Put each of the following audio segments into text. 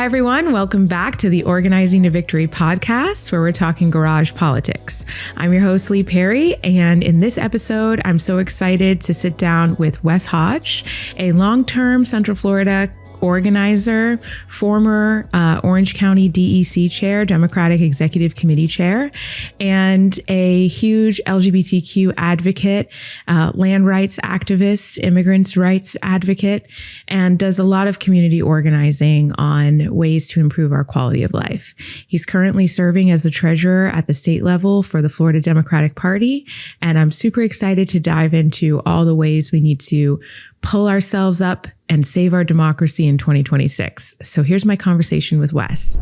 everyone. Welcome back to the Organizing to Victory podcast, where we're talking garage politics. I'm your host, Lee Perry, and in this episode, I'm so excited to sit down with Wes Hodge, a long-term Central Florida organizer, former Orange County DEC Chair, Democratic Executive Committee Chair, and a huge LGBTQ advocate, land rights activist, immigrants' rights advocate, and does a lot of community organizing on ways to improve our quality of life. He's currently serving as the treasurer at the state level for the Florida Democratic Party, and I'm super excited to dive into all the ways we need to pull ourselves up and save our democracy in 2026. So here's my conversation with Wes.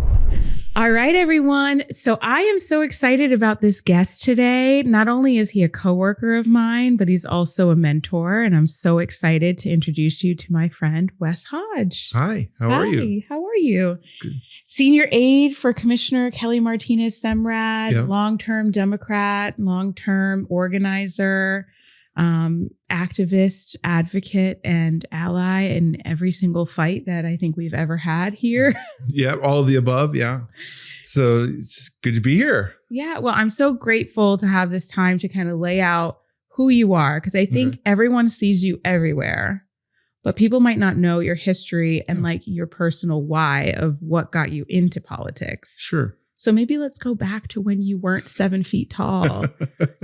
All right, everyone. So I am so excited about this guest today. Not only is he a coworker of mine, but he's also a mentor. And I'm so excited to introduce you to my friend, Wes Hodge. Hi, how are you? How are you? Good. Senior aide for Commissioner Kelly Martinez Semrad, Yeah. long-term Democrat, long-term organizer, activist, advocate, and ally in every single fight that I think we've ever had here. Yeah, all of the above. Yeah. So it's good to be here. Yeah, well, I'm so grateful to have this time to kind of lay out who you are, because I think everyone sees you everywhere, but people might not know your history and like your personal why of what got you into politics. Sure. So maybe let's go back to when you weren't 7 feet tall,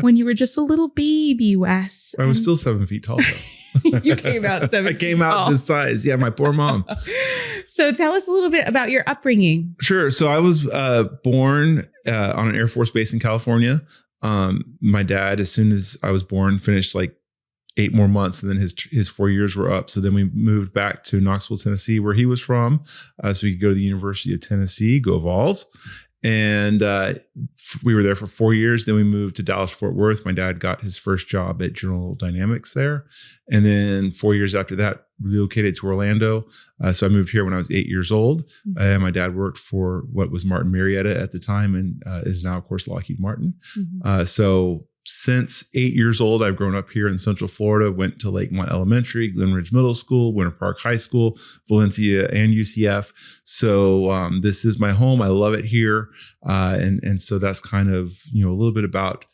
when you were just a little baby, Wes. I was still 7 feet tall, though. You came out 7 feet I came out tall. this size. Yeah, my poor mom. So tell us a little bit about your upbringing. Sure. So I was born on an Air Force base in California. My dad, as soon as I was born, finished like 8 more months, and then his 4 years were up. So then we moved back to Knoxville, Tennessee, where he was from, so we could go to the University of Tennessee, go Vols. And we were there for 4 years. Then we moved to Dallas, Fort Worth. My dad got his first job at General Dynamics there. And then 4 years after that, relocated to Orlando. So I moved here when I was 8 years old. And my dad worked for what was Martin Marietta at the time, and is now, of course, Lockheed Martin. So since 8 years old, I've grown up here in Central Florida, went to Lakemont Elementary, Glen Ridge Middle School, Winter Park High School, Valencia, and UCF. So this is my home. I love it here. And so that's kind of, a little bit about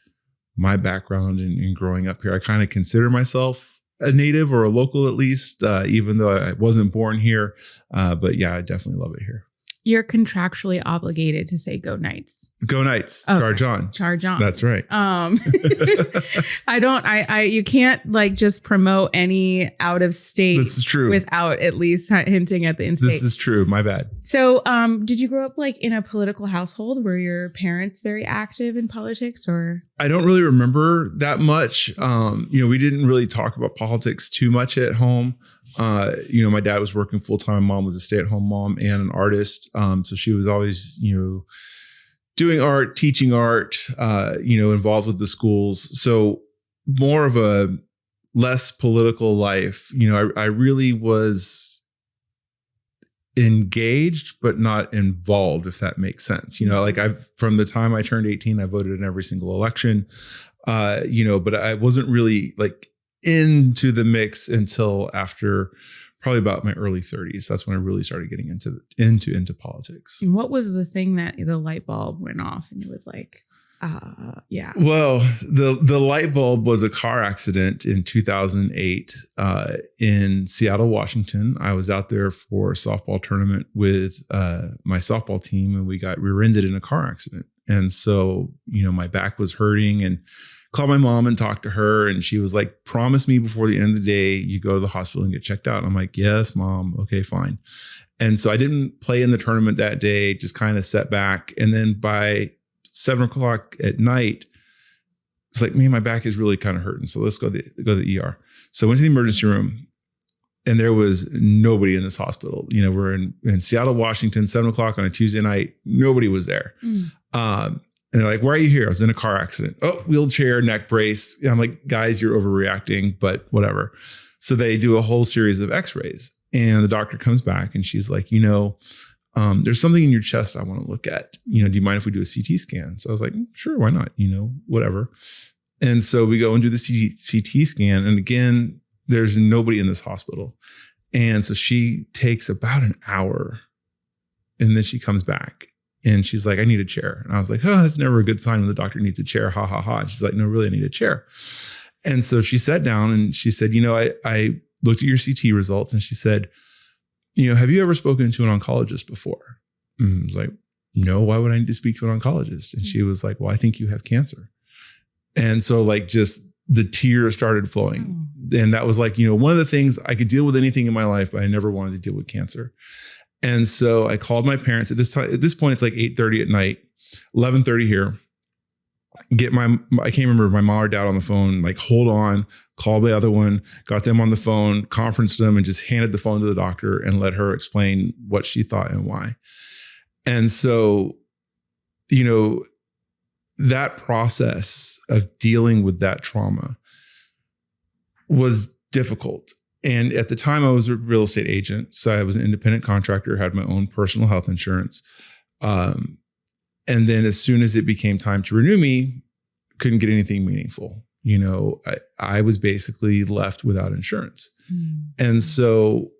my background in growing up here. I kind of consider myself a native, or a local at least, even though I wasn't born here. But yeah, I definitely love it here. You're contractually obligated to say go Knights. Go Knights. Okay. Charge on. Charge on. That's right. You can't like just promote any out of state. This is true. Without at least hinting at the in-state. This is true. My bad. So did you grow up like in a political household? Were your parents very active in politics, or? I don't really remember that much. We didn't really talk about politics too much at home. My dad was working full time. Mom was a stay-at-home mom and an artist. So she was always, doing art, teaching art, involved with the schools. So more of a less political life. I really was engaged, but not involved, if that makes sense. From the time I turned 18, I voted in every single election, but I wasn't really like into the mix until after probably about my early 30s. That's when I really started getting into politics. And what was the thing that the light bulb went off and it was like, yeah. Well, the light bulb was a car accident in 2008 in Seattle, Washington. I was out there for a softball tournament with my softball team, and we got rear-ended in a car accident. And so, my back was hurting, and called my mom and talked to her, and she was like, promise me before the end of the day you go to the hospital and get checked out. And I'm like, yes, Mom. Okay, fine. And so I didn't play in the tournament that day, just kind of sat back. And then by 7:00 at night, it's like, man, my back is really kind of hurting. So let's go to the ER. So I went to the emergency room, and there was nobody in this hospital. We're in Seattle, Washington, 7:00 on a Tuesday night. Nobody was there. And they're like, why are you here? I was in a car accident. Oh, wheelchair, neck brace. And I'm like, guys, you're overreacting, but whatever. So they do a whole series of x-rays, and the doctor comes back and she's like, there's something in your chest I want to look at. Do you mind if we do a CT scan? So I was like, sure, why not? Whatever. And so we go and do the CT scan. And again, there's nobody in this hospital. And so she takes about an hour And then she comes back and she's like, I need a chair. And I was like, oh, that's never a good sign when the doctor needs a chair. Ha, ha, ha. And she's like, no, really, I need a chair. And so she sat down and she said, I looked at your CT results, and she said, have you ever spoken to an oncologist before? And I was like, no, why would I need to speak to an oncologist? And she was like, well, I think you have cancer. And so like just the tears started flowing. And that was like, one of the things, I could deal with anything in my life, but I never wanted to deal with cancer. And so I called my parents at this point, it's like 8:30 at night, 11:30 here. I can't remember my mom or dad on the phone, like, hold on, call the other one, got them on the phone, conferenced them, and just handed the phone to the doctor and let her explain what she thought and why. And so, that process of dealing with that trauma was difficult. And at the time I was a real estate agent. So I was an independent contractor, had my own personal health insurance. And then as soon as it became time to renew me, couldn't get anything meaningful. I was basically left without insurance. And so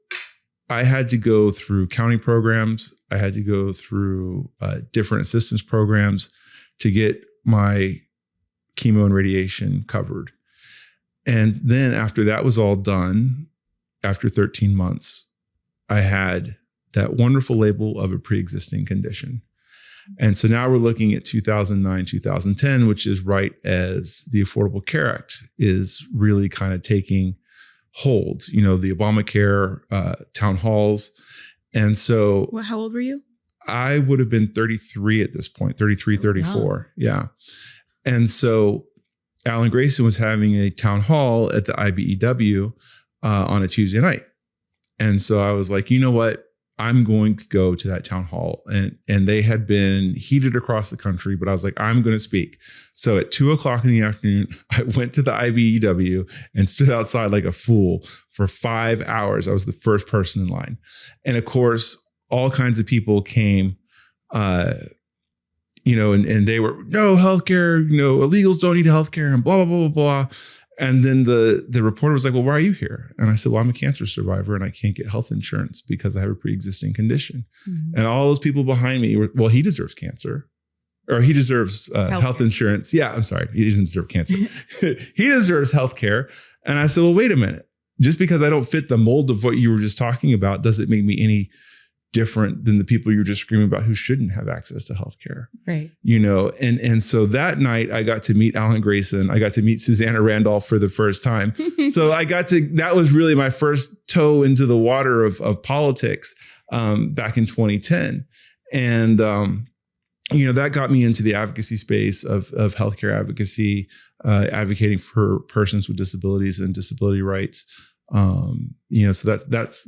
I had to go through county programs. I had to go through different assistance programs to get my chemo and radiation covered. And then after that was all done, after 13 months, I had that wonderful label of a pre-existing condition. And so now we're looking at 2009, 2010, which is right as the Affordable Care Act is really kind of taking hold, the Obamacare town halls. And so how old were you? I would have been 33 at this point, 33, 34. Yeah. And so Alan Grayson was having a town hall at the IBEW on a Tuesday night. And so I was like, you know what? I'm going to go to that town hall. And they had been heated across the country, but I was like, I'm going to speak. So at 2:00 in the afternoon, I went to the IBEW and stood outside like a fool for 5 hours. I was the first person in line. And of course, all kinds of people came, and they were, no healthcare, illegals don't need healthcare and blah, blah, blah, blah, blah. And then the reporter was like, well, why are you here? And I said, well, I'm a cancer survivor and I can't get health insurance because I have a pre-existing condition. And all those people behind me were, well, he deserves cancer, or he deserves health insurance. Yeah, I'm sorry. He doesn't deserve cancer. He deserves healthcare. And I said, well, wait a minute. Just because I don't fit the mold of what you were just talking about doesn't make me any different than the people you're just screaming about who shouldn't have access to healthcare. Right. And so that night I got to meet Alan Grayson. I got to meet Susanna Randolph for the first time. So that was really my first toe into the water of politics back in 2010. And, that got me into the advocacy space of healthcare advocacy, advocating for persons with disabilities and disability rights. So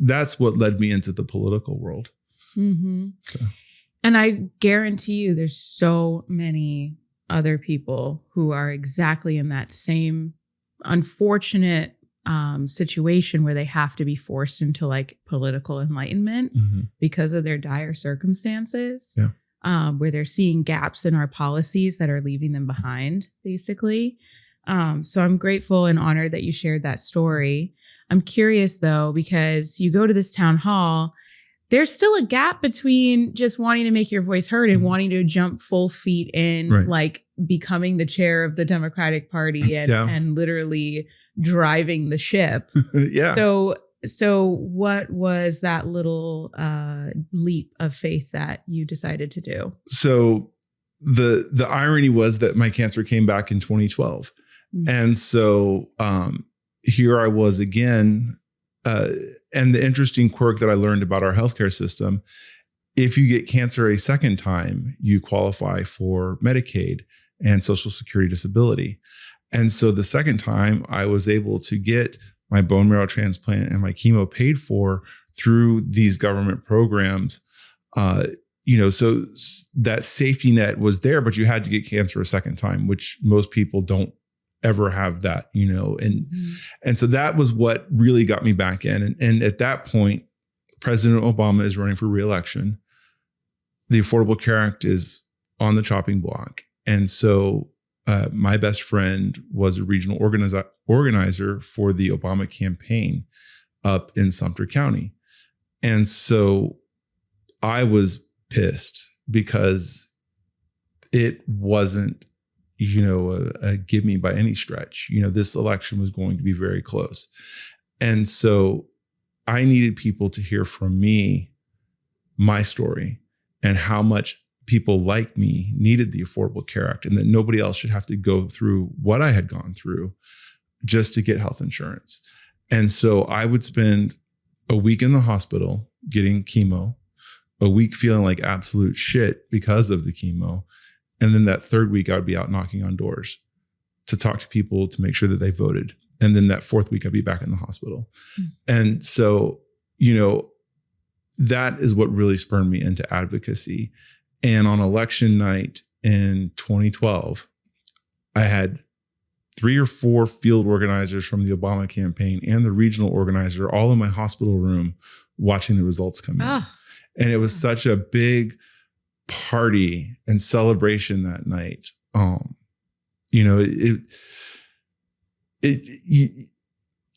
that's what led me into the political world. So. And I guarantee you there's so many other people who are exactly in that same unfortunate situation where they have to be forced into like political enlightenment because of their dire circumstances, where they're seeing gaps in our policies that are leaving them behind, basically. So I'm grateful and honored that you shared that story. I'm curious, though, because you go to this town hall, there's still a gap between just wanting to make your voice heard and wanting to jump full feet in, like becoming the chair of the Democratic Party and literally driving the ship. So what was that little leap of faith that you decided to do? So the irony was that my cancer came back in 2012. And so here I was again. And the interesting quirk that I learned about our healthcare system, if you get cancer a second time, you qualify for Medicaid and Social Security disability. And so the second time I was able to get my bone marrow transplant and my chemo paid for through these government programs. So that safety net was there, but you had to get cancer a second time, which most people don't ever have that, and so that was what really got me back in. And at that point, President Obama is running for re-election. The Affordable Care Act is on the chopping block. And so my best friend was a regional organizer for the Obama campaign up in Sumter County. And so I was pissed because it wasn't, a give me by any stretch. This election was going to be very close. And so I needed people to hear from me, my story, and how much people like me needed the Affordable Care Act, and that nobody else should have to go through what I had gone through just to get health insurance. And so I would spend a week in the hospital getting chemo, a week feeling like absolute shit because of the chemo. And then that third week, I would be out knocking on doors to talk to people to make sure that they voted. And then that fourth week, I'd be back in the hospital. And so, that is what really spurred me into advocacy. And on election night in 2012, I had 3 or 4 field organizers from the Obama campaign and the regional organizer all in my hospital room watching the results come in. And it was such a big party and celebration that night.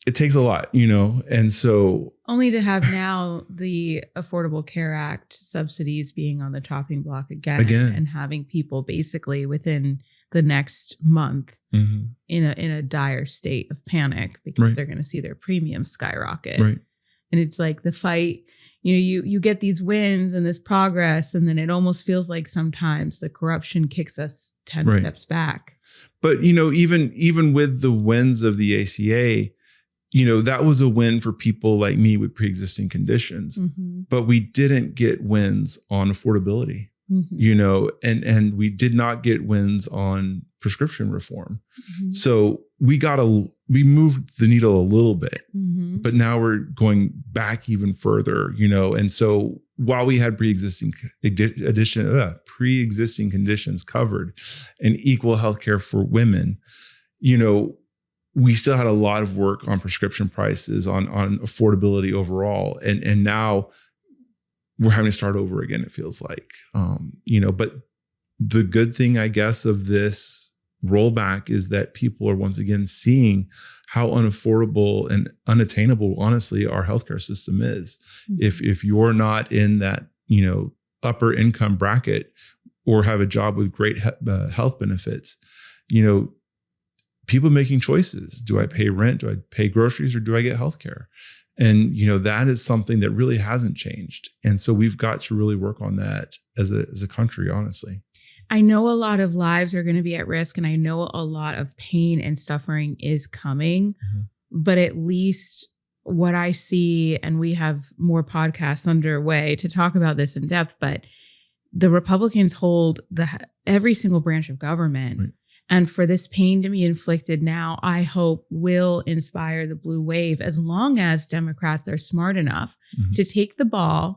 It takes a lot, and so only to have now the Affordable Care Act subsidies being on the chopping block again. And having people basically within the next month in a dire state of panic because they're going to see their premiums skyrocket. And it's like the fight, you get these wins and this progress, and then it almost feels like sometimes the corruption kicks us 10 steps back. But, even with the wins of the ACA, that was a win for people like me with pre-existing conditions, but we didn't get wins on affordability, and we did not get wins on prescription reform. So we moved the needle a little bit, but now we're going back even further, and so while we had pre-existing conditions covered and equal healthcare for women, we still had a lot of work on prescription prices, on affordability overall. And now we're having to start over again, it feels like, but the good thing, I guess, of this rollback is that people are once again seeing how unaffordable and unattainable, honestly, our healthcare system is. If you're not in that, upper income bracket or have a job with great health benefits, people making choices. Do I pay rent? Do I pay groceries, or do I get healthcare? And, that is something that really hasn't changed. And so we've got to really work on that as a country, honestly. I know a lot of lives are going to be at risk, and I know a lot of pain and suffering is coming, but at least what I see, and we have more podcasts underway to talk about this in depth, but the Republicans hold every single branch of government. And for this pain to be inflicted now, I hope will inspire the blue wave, as long as Democrats are smart enough to take the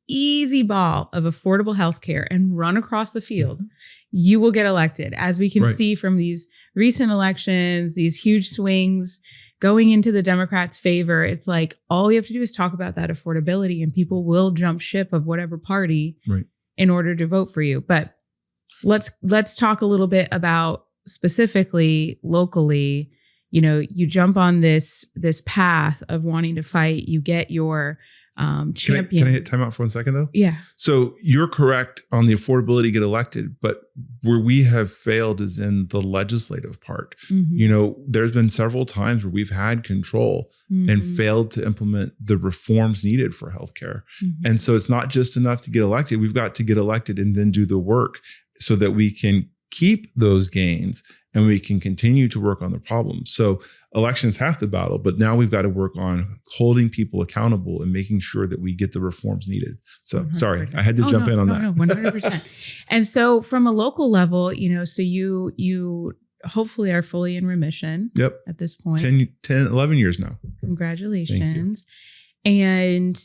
easy ball of affordable healthcare and run across the field. You will get elected. As we can see from these recent elections, these huge swings going into the Democrats' favor, it's like all you have to do is talk about that affordability and people will jump ship of whatever party in order to vote for you. But let's talk a little bit about specifically locally. You jump on this path of wanting to fight. You get your champion. Can I hit time out for 1 second though? Yeah. So you're correct on the affordability get elected, but where we have failed is in the legislative part. There's been several times where we've had control and failed to implement the reforms needed for healthcare. And so it's not just enough to get elected. We've got to get elected and then do the work so that we can keep those gains and we can continue to work on the problems. So elections half the battle, but now we've got to work on holding people accountable and making sure that we get the reforms needed. So 100%. Sorry, I had to jump in on that. No, 100%. And so from a local level, so you hopefully are fully in remission at this point. 10, 11 years now. Congratulations. And,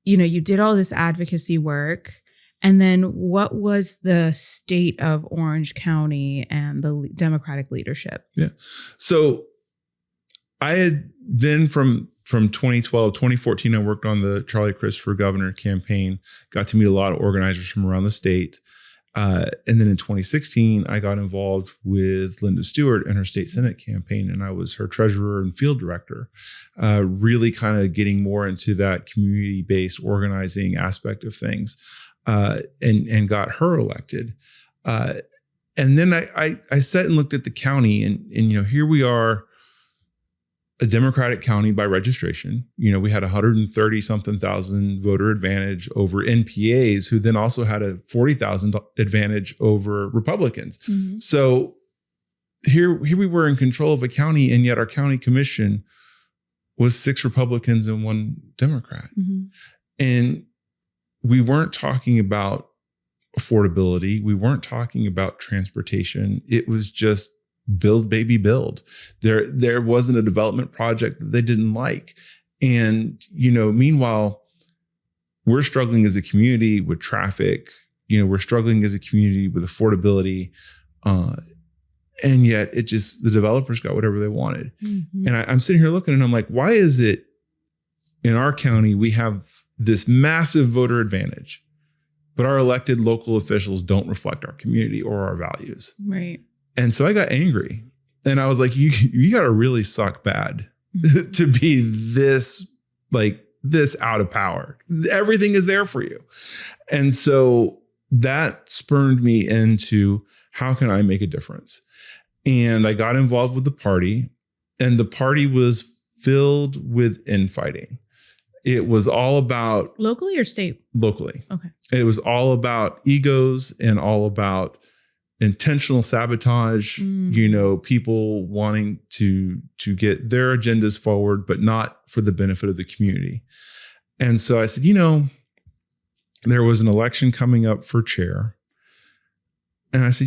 you did all this advocacy work. And then what was the state of Orange County and the Democratic leadership? Yeah. So I had then from 2012, 2014, I worked on the Charlie Crist for Governor campaign, got to meet a lot of organizers from around the state. And then in 2016, I got involved with Linda Stewart and her state Senate campaign, and I was her treasurer and field director, really kind of getting more into that community-based organizing aspect of things. and got her elected. And then I sat and looked at the county, and here we are, a Democratic county by registration. We had 130 something thousand voter advantage over NPAs, who then also had a 40,000 advantage over Republicans. Mm-hmm. So here we were in control of a county, and yet our county commission was 6 Republicans and 1 Democrat. Mm-hmm. And we weren't talking about affordability. We weren't talking about transportation. It was just build, baby, build. There wasn't a development project that they didn't like. And, meanwhile, we're struggling as a community with traffic. We're struggling as a community with affordability. And yet the developers got whatever they wanted. Mm-hmm. And I'm sitting here looking, and I'm like, why is it in our county we have this massive voter advantage, but our elected local officials don't reflect our community or our values? Right. And so I got angry, and I was like, you got to really suck bad to be this out of power. Everything is there for you. And so that spurred me into, how can I make a difference? And I got involved with the party, and the party was filled with infighting. It was all about... Locally or state? Locally. Okay. It was all about egos and all about intentional sabotage, people wanting to get their agendas forward, but not for the benefit of the community. And so I said, there was an election coming up for chair. And I said,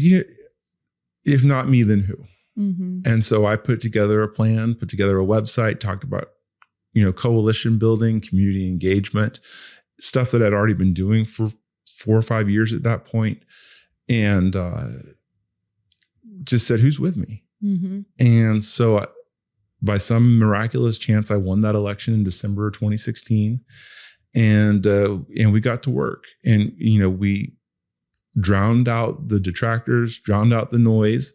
if not me, then who? Mm-hmm. And so I put together a plan, put together a website, talked about, coalition building, community engagement, stuff that I'd already been doing for 4 or 5 years at that point. And just said, who's with me? Mm-hmm. And so by some miraculous chance, I won that election in December of 2016. And we got to work. And, we drowned out the detractors, drowned out the noise,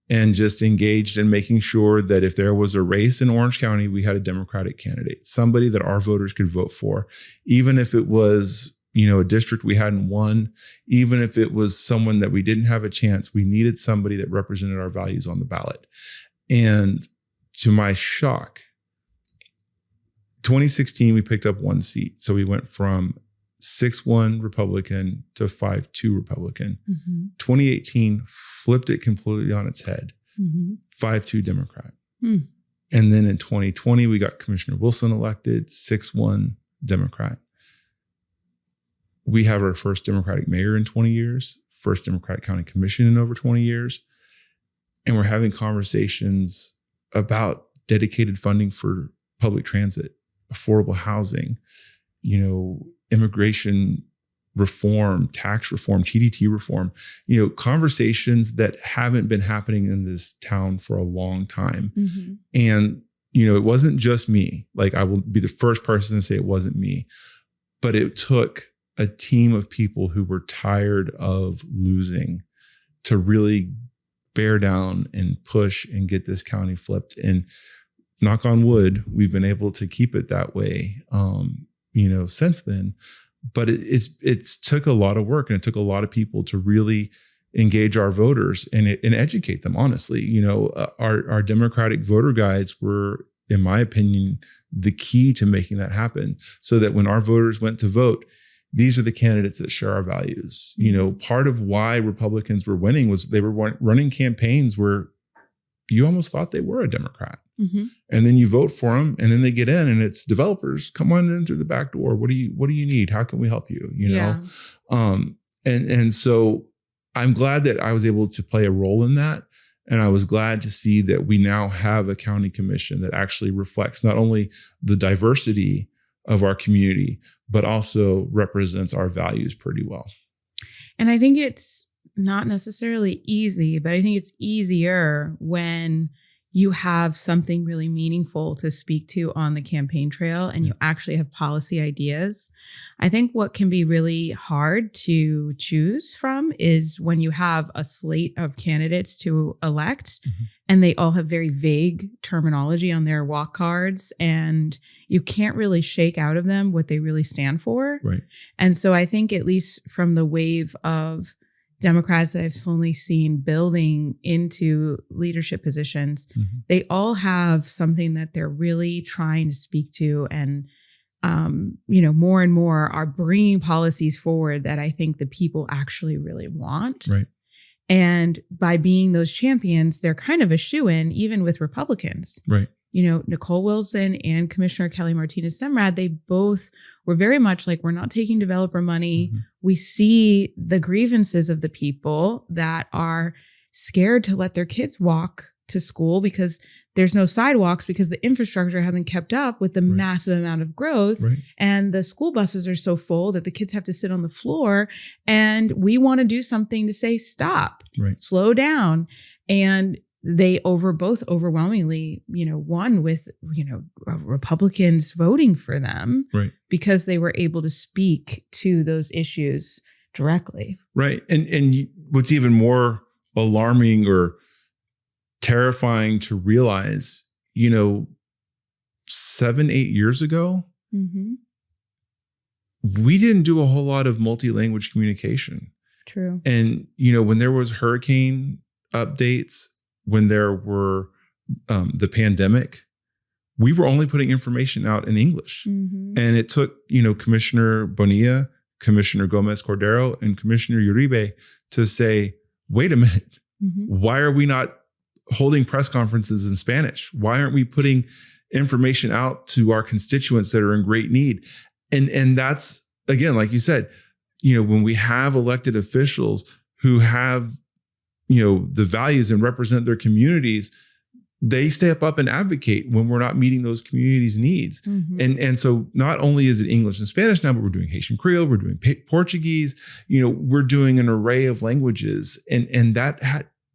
and just engaged in making sure that if there was a race in Orange County, we had a Democratic candidate, somebody that our voters could vote for, even if it was a district we hadn't won, even if it was someone that we didn't have a chance, we needed somebody that represented our values on the ballot. And to my shock, 2016, we picked up 1 seat. So we went from 6-1 Republican to 5-2 Republican. Mm-hmm. 2018 flipped it completely on its head. Mm-hmm. 5-2 Democrat. Mm. And then in 2020, we got Commissioner Wilson elected, 6-1 Democrat. We have our first Democratic mayor in 20 years, first Democratic county commission in over 20 years. And we're having conversations about dedicated funding for public transit, affordable housing, immigration reform, tax reform, TDT reform, conversations that haven't been happening in this town for a long time. Mm-hmm. And, it wasn't just me. I will be the first person to say it wasn't me, but it took a team of people who were tired of losing to really bear down and push and get this county flipped. And knock on wood, we've been able to keep it that way, since then. But it's took a lot of work, and it took a lot of people to really engage our voters and educate them. Honestly, our Democratic voter guides were, in my opinion, the key to making that happen, so that when our voters went to vote, these are the candidates that share our values. Part of why Republicans were winning was they were running campaigns where you almost thought they were a Democrat. Mm-hmm. And then you vote for them, and then they get in, and it's developers, come on in through the back door. What do you need? How can we help you? And so I'm glad that I was able to play a role in that. And I was glad to see that we now have a county commission that actually reflects not only the diversity of our community, but also represents our values pretty well. And I think it's not necessarily easy, but I think it's easier when you have something really meaningful to speak to on the campaign trail and you actually have policy ideas. I think what can be really hard to choose from is when you have a slate of candidates to elect and they all have very vague terminology on their walk cards and you can't really shake out of them what they really stand for. Right. And so I think at least from the wave of Democrats that I've slowly seen building into leadership positions, they all have something that they're really trying to speak to and, more and more are bringing policies forward that I think the people actually really want. Right. And by being those champions, they're kind of a shoo-in even with Republicans. Right. Nicole Wilson and Commissioner Kelly Martinez-Semrad, they both were very much like, we're not taking developer money. We see the grievances of the people that are scared to let their kids walk to school because there's no sidewalks because the infrastructure hasn't kept up with the massive amount of growth. Right. And the school buses are so full that the kids have to sit on the floor. And we want to do something to say, stop, slow down. And they both overwhelmingly, won with, Republicans voting for them because they were able to speak to those issues directly. Right. And what's even more alarming or terrifying to realize, 7-8 years ago, we didn't do a whole lot of multi-language communication. True. And, when there was hurricane updates, when there were the pandemic, we were only putting information out in English. And it took, Commissioner Bonilla, Commissioner Gomez Cordero, and Commissioner Uribe to say, wait a minute, why are we not holding press conferences in Spanish? Why aren't we putting information out to our constituents that are in great need? And that's, again, like you said, when we have elected officials who have the values and represent their communities, they step up and advocate when we're not meeting those communities' needs. And so not only is it English and Spanish now, but we're doing Haitian Creole, we're doing Portuguese, we're doing an array of languages. And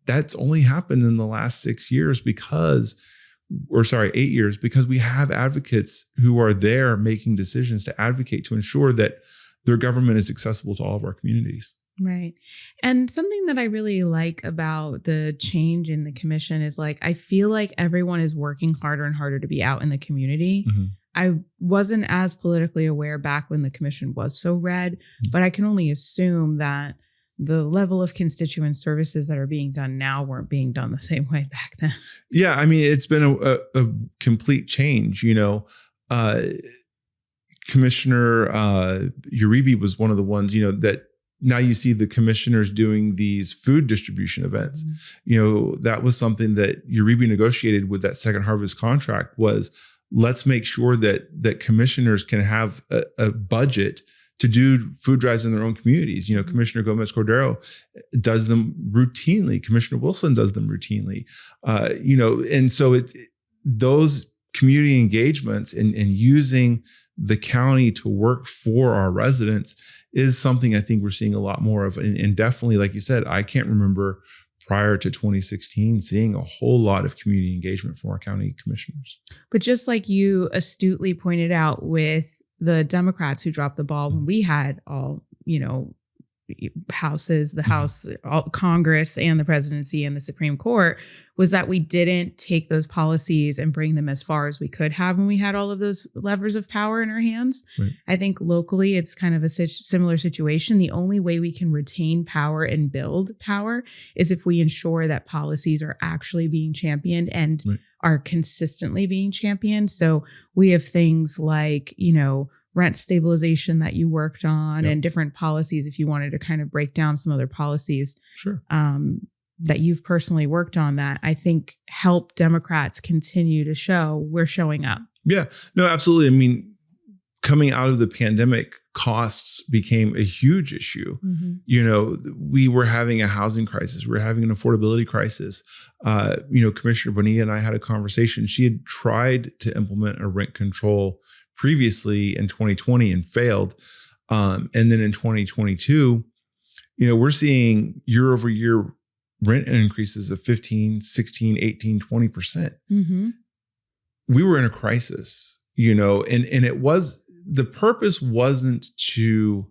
that's only happened in the last 8 years because we have advocates who are there making decisions to advocate to ensure that their government is accessible to all of our communities. Right. And something that I really like about the change in the commission is I feel like everyone is working harder and harder to be out in the community. I wasn't as politically aware back when the commission was so red, but I can only assume that the level of constituent services that are being done now weren't being done the same way back then. Yeah. I mean, it's been a complete change, Commissioner Uribe was one of the ones, that now you see the commissioners doing these food distribution events. That was something that Uribe negotiated with that Second Harvest contract was, let's make sure that commissioners can have a budget to do food drives in their own communities. Commissioner Gomez Cordero does them routinely. Commissioner Wilson does them routinely. And so those community engagements and using the county to work for our residents is something I think we're seeing a lot more of. And definitely, like you said, I can't remember prior to 2016 seeing a whole lot of community engagement from our county commissioners. But just like you astutely pointed out with the Democrats who dropped the ball when we had all, houses, the House, Congress, and the presidency and the Supreme Court, was that we didn't take those policies and bring them as far as we could have when we had all of those levers of power in our hands. Right. I think locally, it's kind of a similar situation. The only way we can retain power and build power is if we ensure that policies are actually being championed and are consistently being championed. So we have things like, rent stabilization that you worked on and different policies, if you wanted to kind of break down some other policies that you've personally worked on that I think help Democrats continue to show we're showing up. Yeah, no, absolutely. I mean, coming out of the pandemic, costs became a huge issue. We were having a housing crisis. We were having an affordability crisis. Commissioner Bonilla and I had a conversation. She had tried to implement a rent control previously in 2020 and failed. And then in 2022, we're seeing year over year rent increases of 15, 16, 18, 20%. Mm-hmm. We were in a crisis, you know, and it was, the purpose wasn't to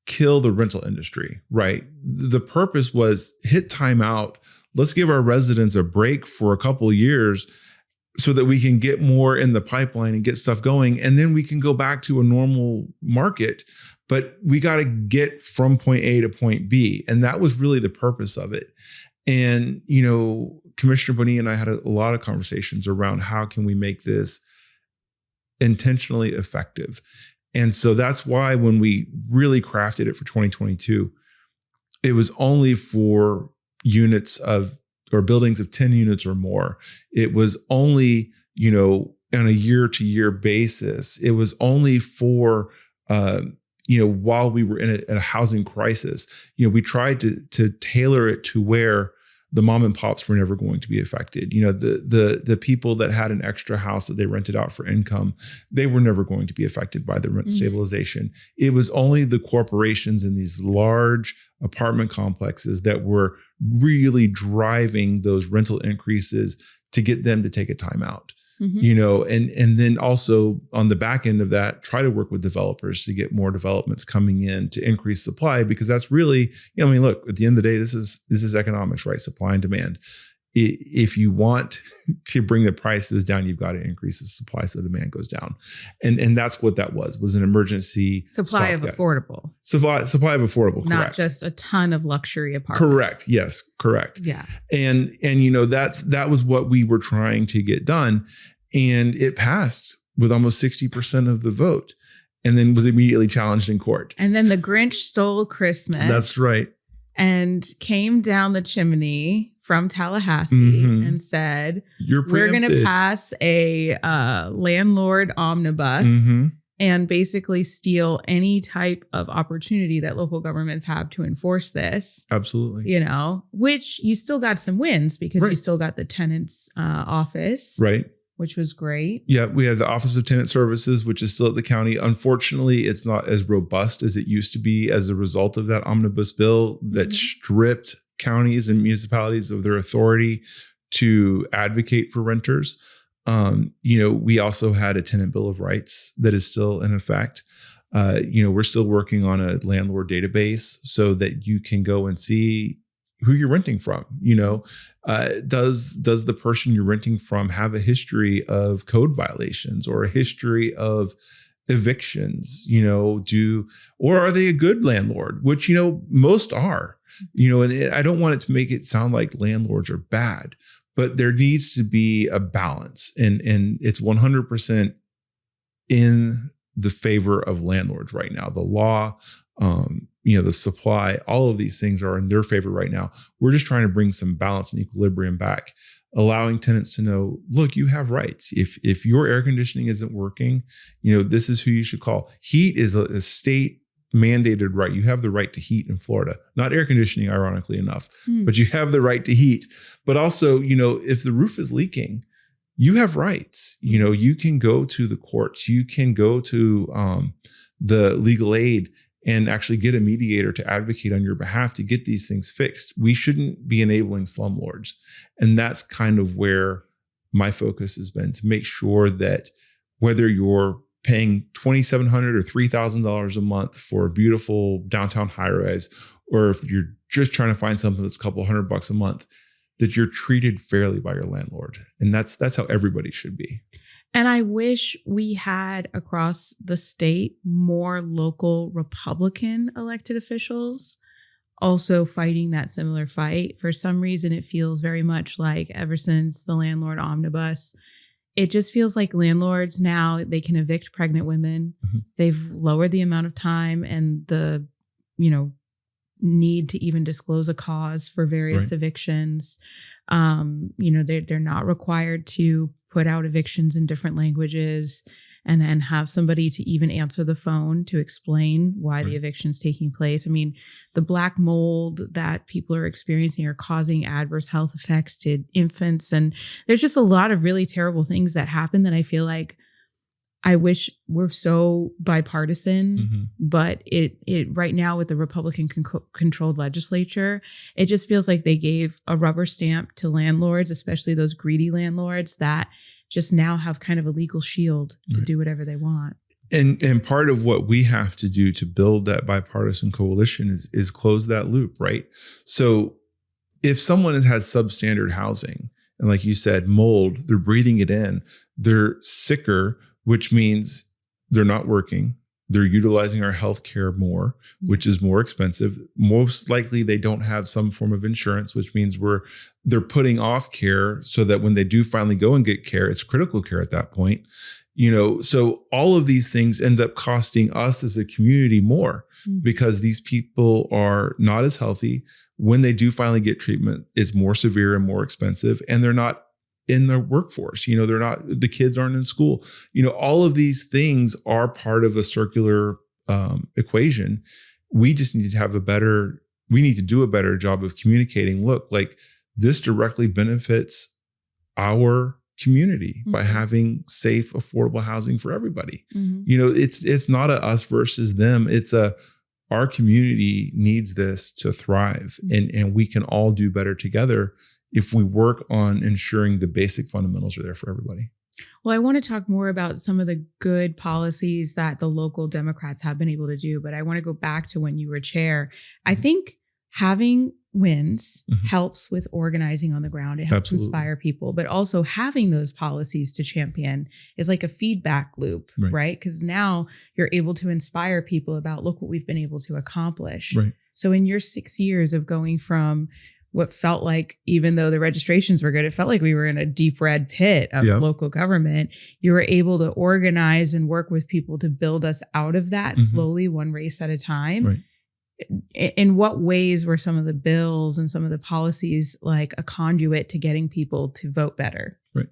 kill the rental industry, right? The purpose was hit timeout. Let's give our residents a break for a couple of years so that we can get more in the pipeline and get stuff going. And then we can go back to a normal market, but we got to get from point A to point B. And that was really the purpose of it. And, you know, Commissioner Bonilla and I had a lot of conversations around how can we make this intentionally effective. And so that's why when we really crafted it for 2022, it was only for units of, or buildings of 10 units or more. It was only, you know, on a year-to-year basis. It was only for, you know, while we were in a housing crisis. You know, we tried to tailor it to where the mom and pops were never going to be affected. You know, the people that had an extra house that they rented out for income, they were never going to be affected by the rent stabilization. It was only the corporations in these large apartment complexes that were really driving those rental increases to get them to take a time out. You know, and then also on the back end of that, try to work with developers to get more developments coming in to increase supply, because that's really, you know, I mean, look, at the end of the day, this is economics, right? Supply and demand. If you want to bring the prices down, you've got to increase the supply so the demand goes down. And that's what that was an emergency supply of affordable. Supply of affordable, correct. Not just a ton of luxury apartments. Correct. Yes, correct. Yeah. And you know, that was what we were trying to get done. And it passed with almost 60% of the vote, and then was immediately challenged in court. And then the Grinch stole Christmas. That's right. And came down the chimney from Tallahassee and said, we're going to pass a landlord omnibus and basically steal any type of opportunity that local governments have to enforce this. Absolutely. You know, which you still got some wins because you still got the tenant's office. Right. Which was great. Yeah, we have the Office of Tenant Services, which is still at the county. Unfortunately, it's not as robust as it used to be as a result of that omnibus bill that stripped counties and municipalities of their authority to advocate for renters. You know, we also had a tenant bill of rights that is still in effect. You know, we're still working on a landlord database so that you can go and see who you're renting from. You know, does the person you're renting from have a history of code violations or a history of evictions? You know, or are they a good landlord? Which, you know, most are. You know, and I don't want it to make it sound like landlords are bad, but there needs to be a balance, and it's 100% in the favor of landlords right now. The law, you know, the supply, all of these things are in their favor right now. We're just trying to bring some balance and equilibrium back, allowing tenants to know, look, you have rights. If your air conditioning isn't working, you know, this is who you should call. Heat is a state mandated right. You have the right to heat in Florida, not air conditioning, ironically enough, but you have the right to heat. But also, you know, if the roof is leaking, you have rights. You know, you can go to the courts, you can go to the legal aid and actually get a mediator to advocate on your behalf to get these things fixed. We shouldn't be enabling slumlords. And that's kind of where my focus has been, to make sure that whether you're paying $2,700 or $3,000 a month for a beautiful downtown high rise, or if you're just trying to find something that's a couple $100 a month, that you're treated fairly by your landlord. And that's how everybody should be. And I wish we had across the state more local Republican elected officials also fighting that similar fight. For some reason, it feels very much like ever since the landlord omnibus, it just feels like landlords now, they can evict pregnant women. They've lowered the amount of time and the, you know, need to even disclose a cause for various evictions. You know, they're not required to put out evictions in different languages and have somebody to even answer the phone to explain why the eviction's taking place. I mean, the black mold that people are experiencing are causing adverse health effects to infants. And there's just a lot of really terrible things that happen that I feel like I wish we're so bipartisan, Mm-hmm. but it right now with the Republican controlled legislature, it just feels like they gave a rubber stamp to landlords, especially those greedy landlords that just now have kind of a legal shield to Right. do whatever they want. And part of what we have to do to build that bipartisan coalition is close that loop, right? So if someone has substandard housing, and like you said, mold, they're breathing it in, they're sicker, which means they're not working. They're utilizing our healthcare more, which is more expensive. Most likely they don't have some form of insurance, which means they're putting off care so that when they do finally go and get care, it's critical care at that point. So all of these things end up costing us as a community more because these people are not as healthy. When they do finally get treatment, it's more severe and more expensive, and they're not in their workforce. The kids aren't in school. All of these things are part of a circular equation. We just need to do a better job of communicating. Look, like this directly benefits our community by having safe, affordable housing for everybody. It's not a us versus them. It's our community needs this to thrive, and we can all do better together if we work on ensuring the basic fundamentals are there for everybody. Well, I want to talk more about some of the good policies that the local Democrats have been able to do, but I want to go back to when you were chair. I think having wins helps with organizing on the ground. It helps inspire people, but also having those policies to champion is like a feedback loop, right? Because now you're able to inspire people about, look what we've been able to accomplish. Right. So in your 6 years of going from what felt like, even though the registrations were good, it felt like we were in a deep red pit of local government. You were able to organize and work with people to build us out of that slowly, one race at a time. Right. In what ways were some of the bills and some of the policies like a conduit to getting people to vote better? Right.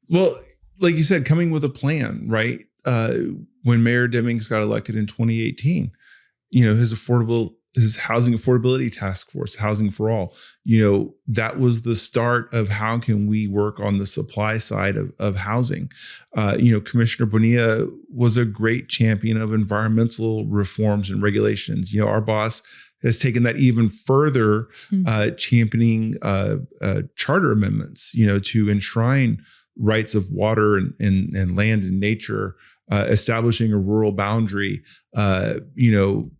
Well, like you said, coming with a plan, right? When Mayor Demings got elected in 2018, his housing affordability task force, Housing for All, that was the start of how can we work on the supply side of housing. Commissioner Bonilla was a great champion of environmental reforms and regulations. Our boss has taken that even further, championing charter amendments, to enshrine rights of water and land and nature, establishing a rural boundary,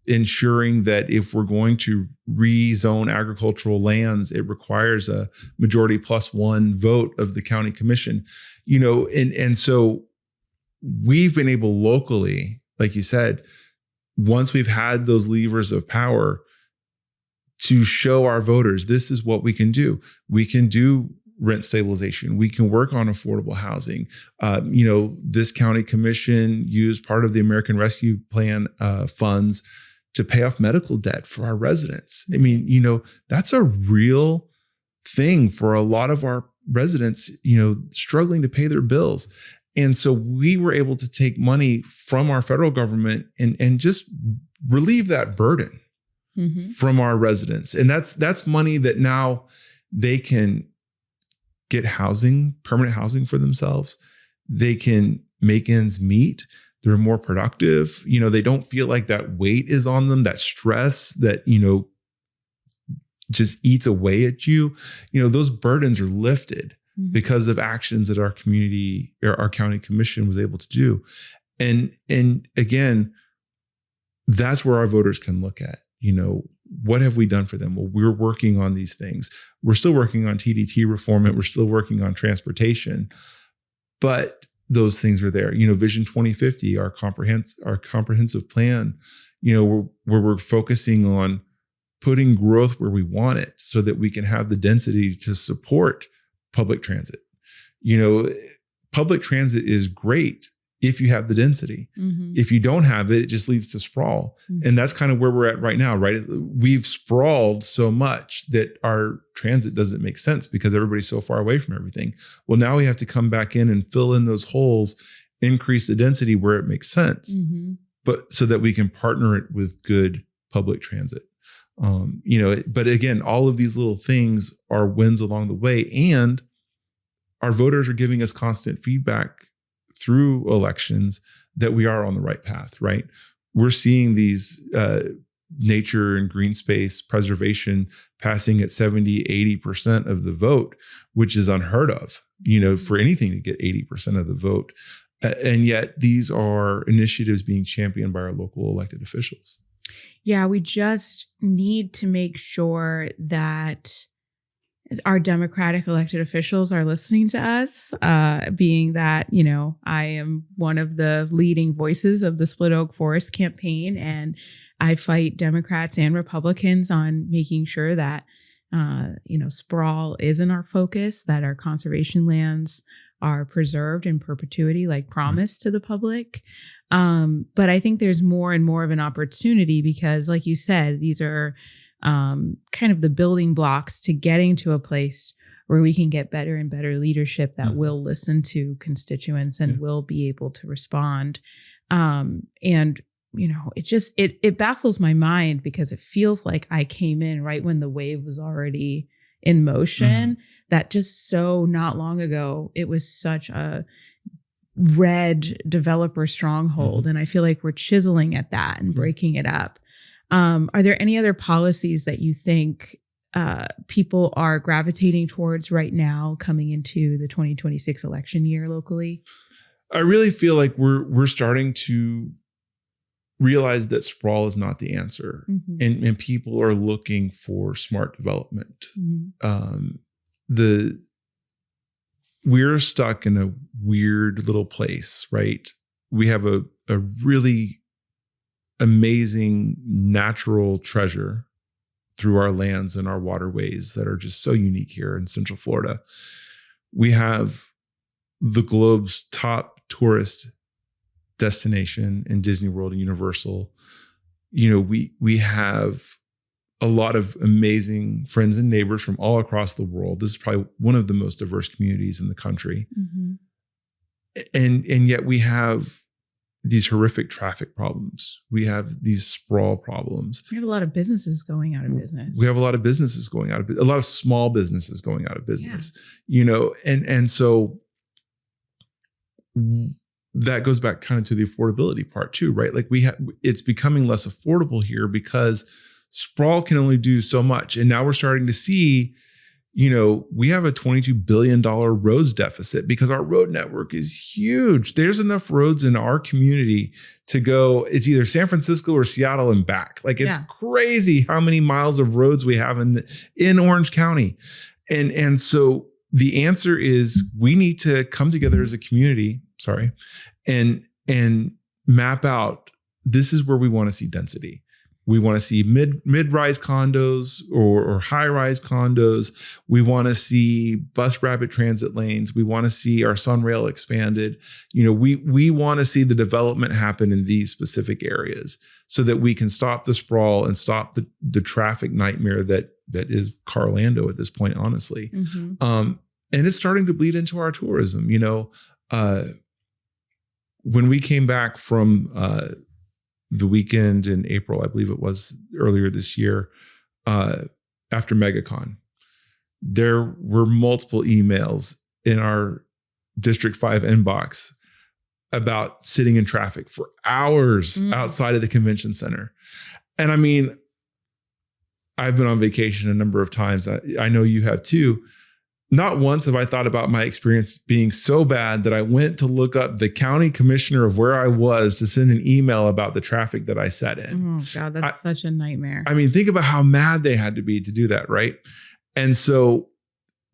ensuring that if we're going to rezone agricultural lands, it requires a majority +1 vote of the county commission, and so we've been able locally, like you said, once we've had those levers of power to show our voters, this is what we can do. We can do rent stabilization. We can work on affordable housing. This county commission used part of the American Rescue Plan funds to pay off medical debt for our residents. I mean, that's a real thing for a lot of our residents, struggling to pay their bills. And so we were able to take money from our federal government and just relieve that burden from our residents. And that's money that now they can get housing, permanent housing for themselves. They can make ends meet. They're more productive. They don't feel like that weight is on them, that stress that, just eats away at you. Those burdens are lifted because of actions that our community or our county commission was able to do. And again, that's where our voters can look at, what have we done for them? Well, we're working on these things. We're still working on TDT reform, and we're still working on transportation, but those things are there. Vision 2050, our comprehensive plan, where we're focusing on putting growth where we want it so that we can have the density to support public transit. Public transit is great if you have the density. If you don't have it, it just leads to sprawl. And that's kind of where we're at right now, right? We've sprawled so much that our transit doesn't make sense because everybody's so far away from everything. Well, now we have to come back in and fill in those holes, increase the density where it makes sense, but so that we can partner it with good public transit. But again, all of these little things are wins along the way, and our voters are giving us constant feedback through elections that we are on the right path, right? We're seeing these nature and green space preservation passing at 70, 80% of the vote, which is unheard of, for anything to get 80% of the vote. And yet these are initiatives being championed by our local elected officials. Yeah, we just need to make sure that our Democratic elected officials are listening to us, being that, I am one of the leading voices of the Split Oak Forest campaign, and I fight Democrats and Republicans on making sure that, sprawl isn't our focus, that our conservation lands are preserved in perpetuity, like promised to the public. But I think there's more and more of an opportunity because, like you said, these are kind of the building blocks to getting to a place where we can get better and better leadership that will listen to constituents and will be able to respond. It baffles my mind because it feels like I came in right when the wave was already in motion, that just so not long ago, it was such a red developer stronghold. And I feel like we're chiseling at that and breaking it up. Are there any other policies that you think people are gravitating towards right now coming into the 2026 election year locally? I really feel like we're starting to realize that sprawl is not the answer, and people are looking for smart development. We're stuck in a weird little place, right? We have a really amazing natural treasure through our lands and our waterways that are just so unique here in Central Florida. We have the globe's top tourist destination in Disney World and Universal. We have a lot of amazing friends and neighbors from all across the world. This is probably one of the most diverse communities in the country. And yet we have these horrific traffic problems. We have these sprawl problems. We have a lot of businesses going out of business. We have a lot of businesses going out of business, a lot of small businesses going out of business, and so that goes back kind of to the affordability part too, right? Like it's becoming less affordable here because sprawl can only do so much. And now we're starting to see, we have a $22 billion roads deficit because our road network is huge. There's enough roads in our community to go, it's either San Francisco or Seattle and back. Like it's crazy how many miles of roads we have in Orange County. And so the answer is we need to come together as a community, and map out, this is where we want to see density. We want to see mid-rise condos or high-rise condos. We want to see bus rapid transit lanes. We want to see our Sunrail expanded. We want to see the development happen in these specific areas so that we can stop the sprawl and stop the traffic nightmare that is Carlando at this point, honestly. And it's starting to bleed into our tourism. When we came back from the weekend in April, I believe it was earlier this year, after MegaCon, there were multiple emails in our District 5 inbox about sitting in traffic for hours outside of the convention center. And I mean, I've been on vacation a number of times. I know you have too. Not once have I thought about my experience being so bad that I went to look up the county commissioner of where I was to send an email about the traffic that I sat in. Oh God, that's such a nightmare. I mean, think about how mad they had to be to do that, right? And so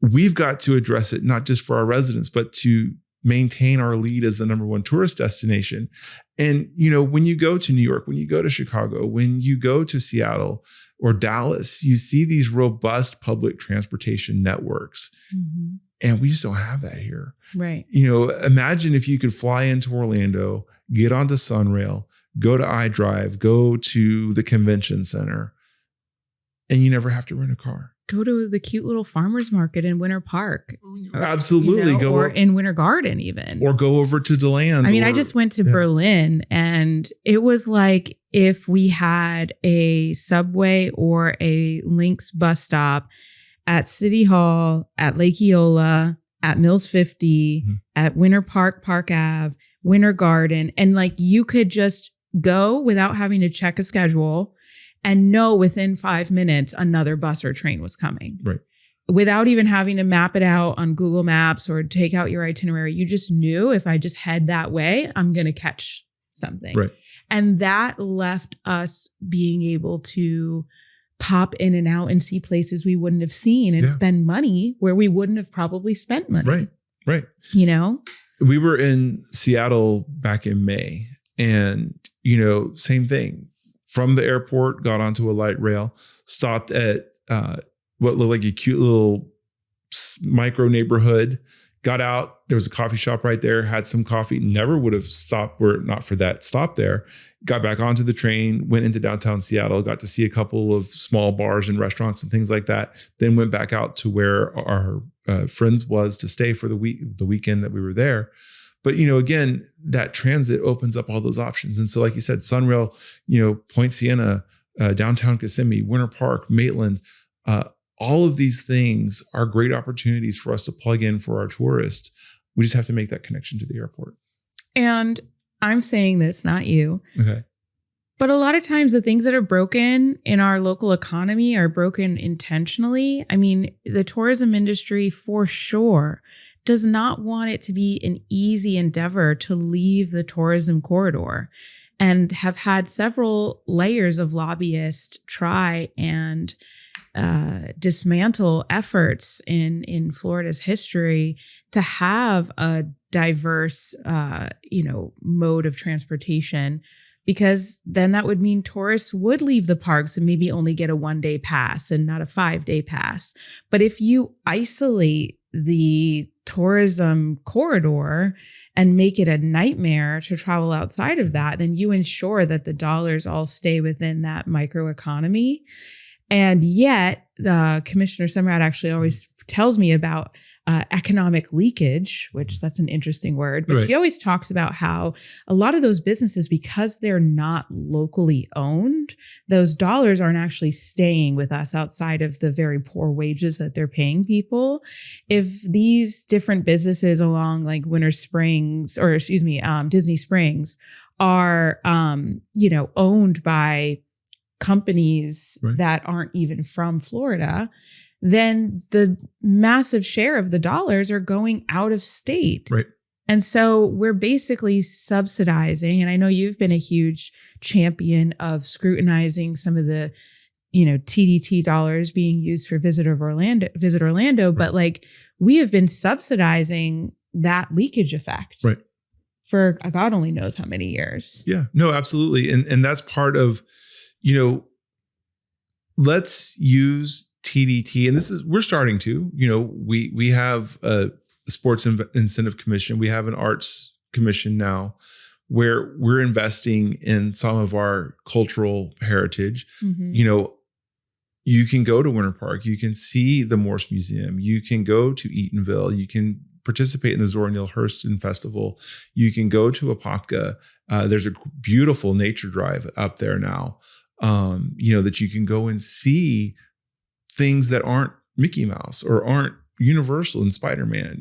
we've got to address it, not just for our residents, but to maintain our lead as the number one tourist destination. And, when you go to New York, when you go to Chicago, when you go to Seattle or Dallas, you see these robust public transportation networks. And we just don't have that here. Right. Imagine if you could fly into Orlando, get onto Sunrail, go to iDrive, go to the convention center, and you never have to rent a car. Go to the cute little farmer's market in Winter Park. Absolutely. Or in Winter Garden even. Or go over to DeLand. I mean, I just went to Berlin, and it was like if we had a subway or a Lynx bus stop at City Hall, at Lake Eola, at Mills 50, at Winter Park, Park Ave, Winter Garden. And like you could just go without having to check a schedule and know within 5 minutes another bus or train was coming. Right. Without even having to map it out on Google Maps or take out your itinerary. You just knew if I just head that way, I'm going to catch something. Right. And that left us being able to pop in and out and see places we wouldn't have seen and spend money where we wouldn't have probably spent money. Right. Right. You know, we were in Seattle back in May and, same thing. From the airport, got onto a light rail, stopped at what looked like a cute little micro neighborhood, got out. There was a coffee shop right there, had some coffee, never would have stopped were it not for that stop there. Got back onto the train, went into downtown Seattle, got to see a couple of small bars and restaurants and things like that. Then went back out to where our friends was to stay for the weekend that we were there. But, again, that transit opens up all those options. And so, like you said, Sunrail, Point Siena, downtown Kissimmee, Winter Park, Maitland, all of these things are great opportunities for us to plug in for our tourists. We just have to make that connection to the airport. And I'm saying this, not you. Okay. But a lot of times the things that are broken in our local economy are broken intentionally. I mean, the tourism industry for sure does not want it to be an easy endeavor to leave the tourism corridor, and have had several layers of lobbyists try and dismantle efforts in Florida's history to have a diverse, mode of transportation, because then that would mean tourists would leave the parks and maybe only get a 1-day pass and not a 5-day pass. But if you isolate the tourism corridor and make it a nightmare to travel outside of that, then you ensure that the dollars all stay within that microeconomy. And yet, Commissioner Semrad actually always tells me about economic leakage, which that's an interesting word, but she always talks about how a lot of those businesses, because they're not locally owned, those dollars aren't actually staying with us outside of the very poor wages that they're paying people. If these different businesses along like Disney Springs are, owned by companies that aren't even from Florida, then the massive share of the dollars are going out of state. Right. And so we're basically subsidizing, and I know you've been a huge champion of scrutinizing some of the, TDT dollars being used for Visit Orlando, but like we have been subsidizing that leakage effect for God only knows how many years. Yeah, no, absolutely. And that's part of, let's use TDT, and we're starting to, we have a sports incentive commission. We have an arts commission now where we're investing in some of our cultural heritage. Mm-hmm. You can go to Winter Park, you can see the Morse Museum, you can go to Eatonville, you can participate in the Zora Neale Hurston Festival, you can go to Apopka. There's a beautiful nature drive up there now, that you can go and see things that aren't Mickey Mouse or aren't Universal and Spider-Man,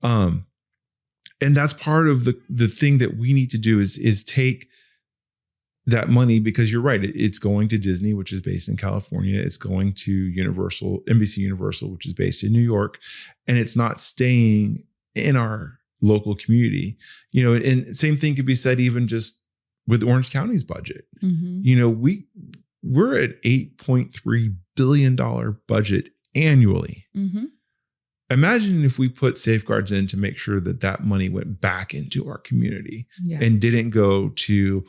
and that's part of the thing that we need to do is take that money, because you're right, it's going to Disney, which is based in California. It's going to NBC Universal, which is based in New York, and it's not staying in our local community, and same thing could be said even just with Orange County's budget. Mm-hmm. We're at $8.3 billion budget annually. Mm-hmm. Imagine if we put safeguards in to make sure that money went back into our community and didn't go to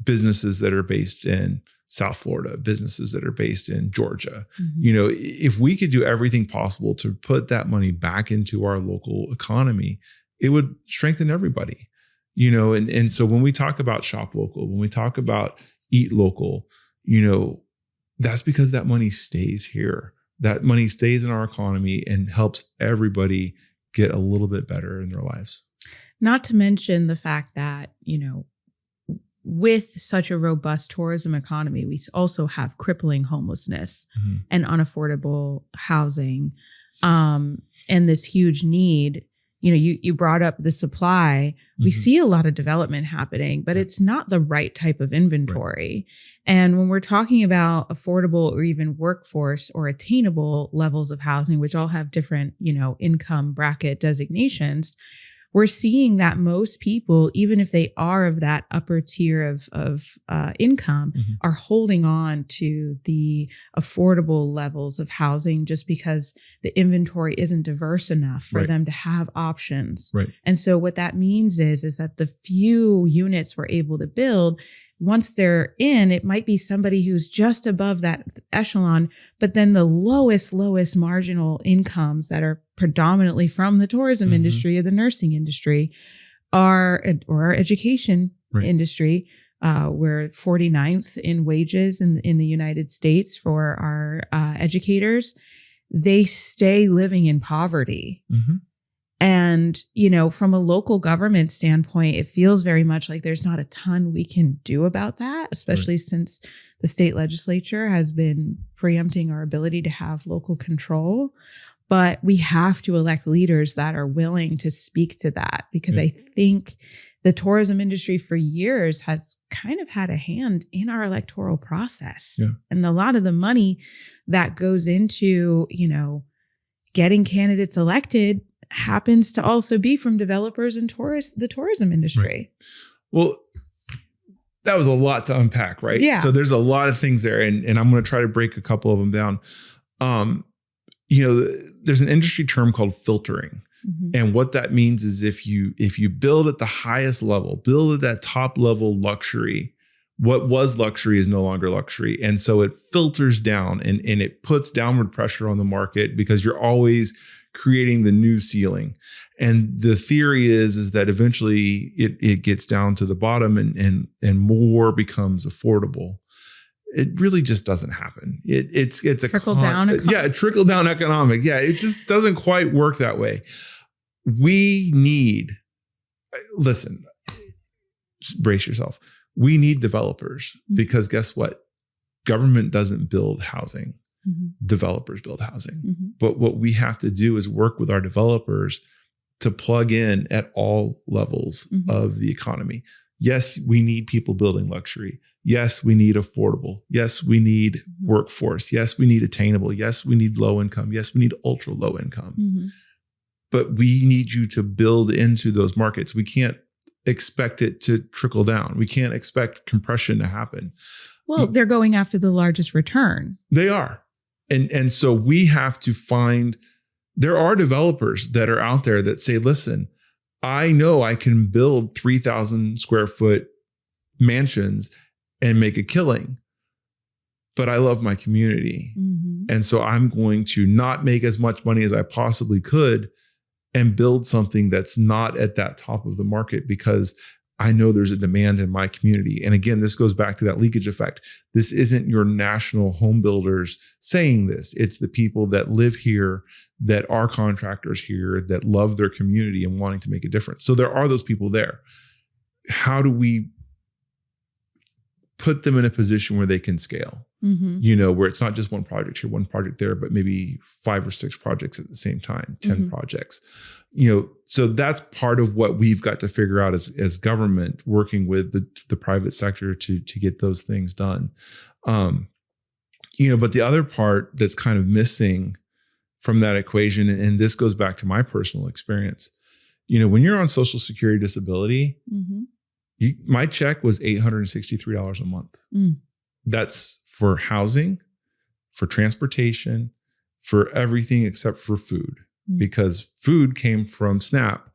businesses that are based in South Florida, businesses that are based in Georgia. Mm-hmm. If we could do everything possible to put that money back into our local economy, it would strengthen everybody. And so when we talk about shop local, when we talk about eat local, that's because that money stays here. That money stays in our economy and helps everybody get a little bit better in their lives. Not to mention the fact that, with such a robust tourism economy, we also have crippling homelessness and unaffordable housing. and this huge need. You brought up the supply. We see a lot of development happening, but it's not the right type of inventory. Right. And when we're talking about affordable or even workforce or attainable levels of housing, which all have different, income bracket designations, we're seeing that most people, even if they are of that upper tier of income, are holding on to the affordable levels of housing just because the inventory isn't diverse enough for them to have options. Right. And so what that means is that the few units we're able to build, once they're in, it might be somebody who's just above that echelon, but then the lowest marginal incomes that are predominantly from the tourism industry or the nursing industry or our education industry. We're 49th in wages in the United States for our educators. They stay living in poverty. And, from a local government standpoint, it feels very much like there's not a ton we can do about that, especially since the state legislature has been preempting our ability to have local control. But we have to elect leaders that are willing to speak to that, because I think the tourism industry for years has kind of had a hand in our electoral process. And a lot of the money that goes into, getting candidates elected happens to also be from developers and the tourism industry. Right. Well, that was a lot to unpack, right? Yeah. So there's a lot of things there, and I'm going to try to break a couple of them down. There's an industry term called filtering. And what that means is if you build at the highest level, build at that top level luxury, what was luxury is no longer luxury. And so it filters down and it puts downward pressure on the market because you're always creating the new ceiling. And the theory is that eventually it gets down to the bottom and more becomes affordable. It really just doesn't happen. It's a trickle down. Trickle down economics. Yeah, it just doesn't quite work that way. Listen, brace yourself. We need developers because guess what? Government doesn't build housing. Developers build housing. But what we have to do is work with our developers to plug in at all levels of the economy. Yes, we need people building luxury. Yes, we need affordable. Yes, we need workforce. Yes, we need attainable. Yes, we need low income. Yes, we need ultra low income. But we need you to build into those markets. We can't expect it to trickle down. We can't expect compression to happen. Well, they're going after the largest return. They are. And so we have to there are developers that are out there that say, listen, I know I can build 3,000 square foot mansions and make a killing, but I love my community. And so I'm going to not make as much money as I possibly could and build something that's not at that top of the market because I know there's a demand in my community. And again, this goes back to that leakage effect. This isn't your national home builders saying this. It's the people that live here, that are contractors here, that love their community and wanting to make a difference. So there are those people there. How do we put them in a position where they can scale? Where it's not just one project here, one project there, but maybe 5 or 6 projects at the same time, 10 projects. So that's part of what we've got to figure out as government, working with the private sector to get those things done. But the other part that's kind of missing from that equation, and this goes back to my personal experience, when you're on Social Security disability, my check was $863 a month. That's for housing, for transportation, for everything except for food. Because food came from SNAP,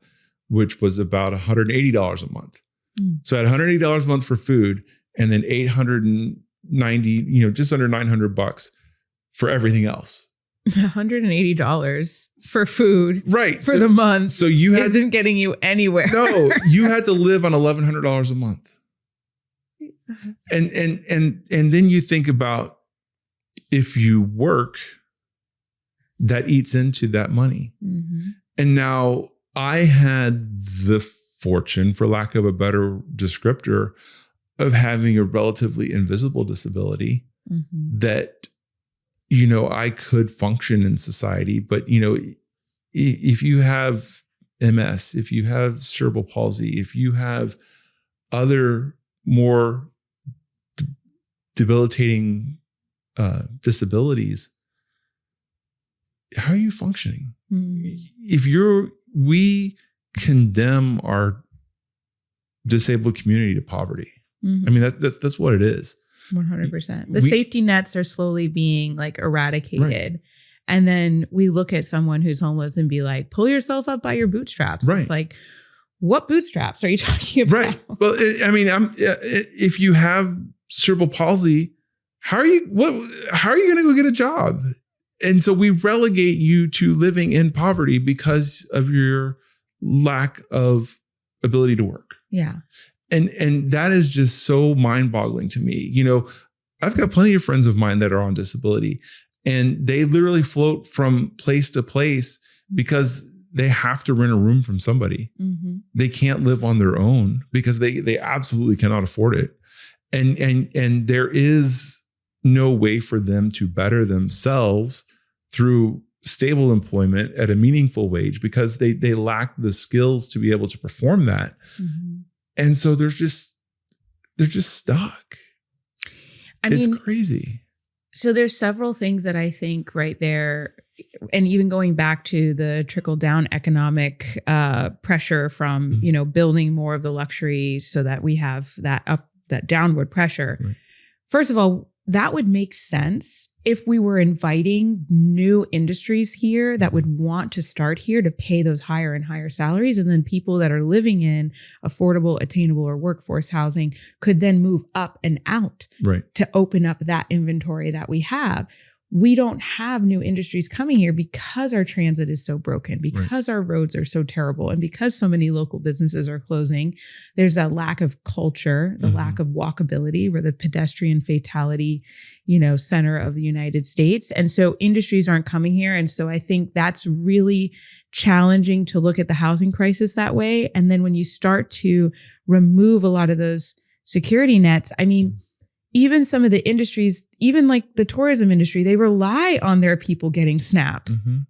which was about $180 a month. So I had $180 a month for food, and then $890, just under $900 for everything else. $180 for food, right? For the month. So you isn't getting you anywhere. No, you had to live on $1,100 a month. And then you think about if you work, that eats into that money. And now I had the fortune, for lack of a better descriptor, of having a relatively invisible disability that I could function in society, but, if you have MS, if you have cerebral palsy, if you have other more debilitating disabilities, how are you functioning? We condemn our disabled community to poverty. I mean, that's what it is. 100%. The safety nets are slowly being like eradicated. Right. And then we look at someone who's homeless and be like, pull yourself up by your bootstraps. Right. It's like, what bootstraps are you talking about? Right. Well, if you have cerebral palsy, how are you going to go get a job? And so we relegate you to living in poverty because of your lack of ability to work. Yeah. And that is just so mind-boggling to me. I've got plenty of friends of mine that are on disability, and they literally float from place to place because they have to rent a room from somebody. Mm-hmm. They can't live on their own because they absolutely cannot afford it. And there is no way for them to better themselves through stable employment at a meaningful wage because they lack the skills to be able to perform that. Mm-hmm. And so they're just stuck. It's crazy. So there's several things that I think right there, and even going back to the trickle down economic pressure from, building more of the luxury so that we have that downward pressure. Right. First of all, that would make sense if we were inviting new industries here that would want to start here to pay those higher and higher salaries. And then people that are living in affordable, attainable, or workforce housing could then move up and out to open up that inventory that we have. We don't have new industries coming here because our transit is so broken, because our roads are so terrible, and because so many local businesses are closing. There's a lack of culture, the lack of walkability. We're the pedestrian fatality, center of the United States. And so industries aren't coming here. And so I think that's really challenging to look at the housing crisis that way. And then when you start to remove a lot of those security nets, even some of the industries, even like the tourism industry, they rely on their people getting SNAP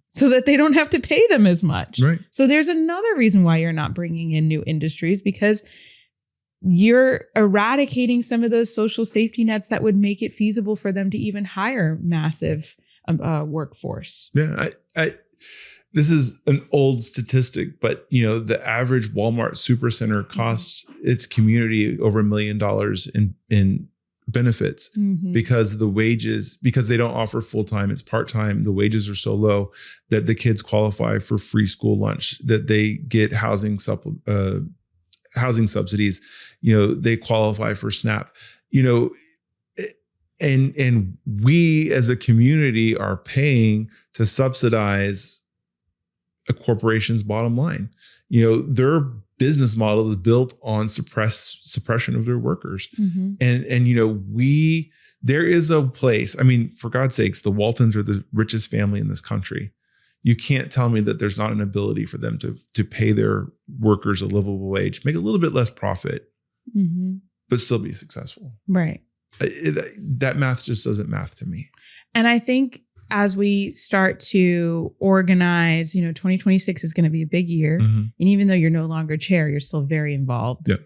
so that they don't have to pay them as much. Right. So there's another reason why you're not bringing in new industries, because you're eradicating some of those social safety nets that would make it feasible for them to even hire massive workforce. Yeah, this is an old statistic, but the average Walmart Supercenter costs its community over $1 million in benefits because the wages, because they don't offer full-time, it's part-time. The wages are so low that the kids qualify for free school lunch, that they get housing subsidies, they qualify for SNAP, and we as a community are paying to subsidize a corporation's bottom line. Their business model is built on suppression of their workers. And there is a place, for God's sakes, the Waltons are the richest family in this country. You can't tell me that there's not an ability for them to pay their workers a livable wage, make a little bit less profit, but still be successful. Right. That math just doesn't math to me. And I think as we start to organize, 2026 is going to be a big year. And even though you're no longer chair, you're still very involved. Yeah.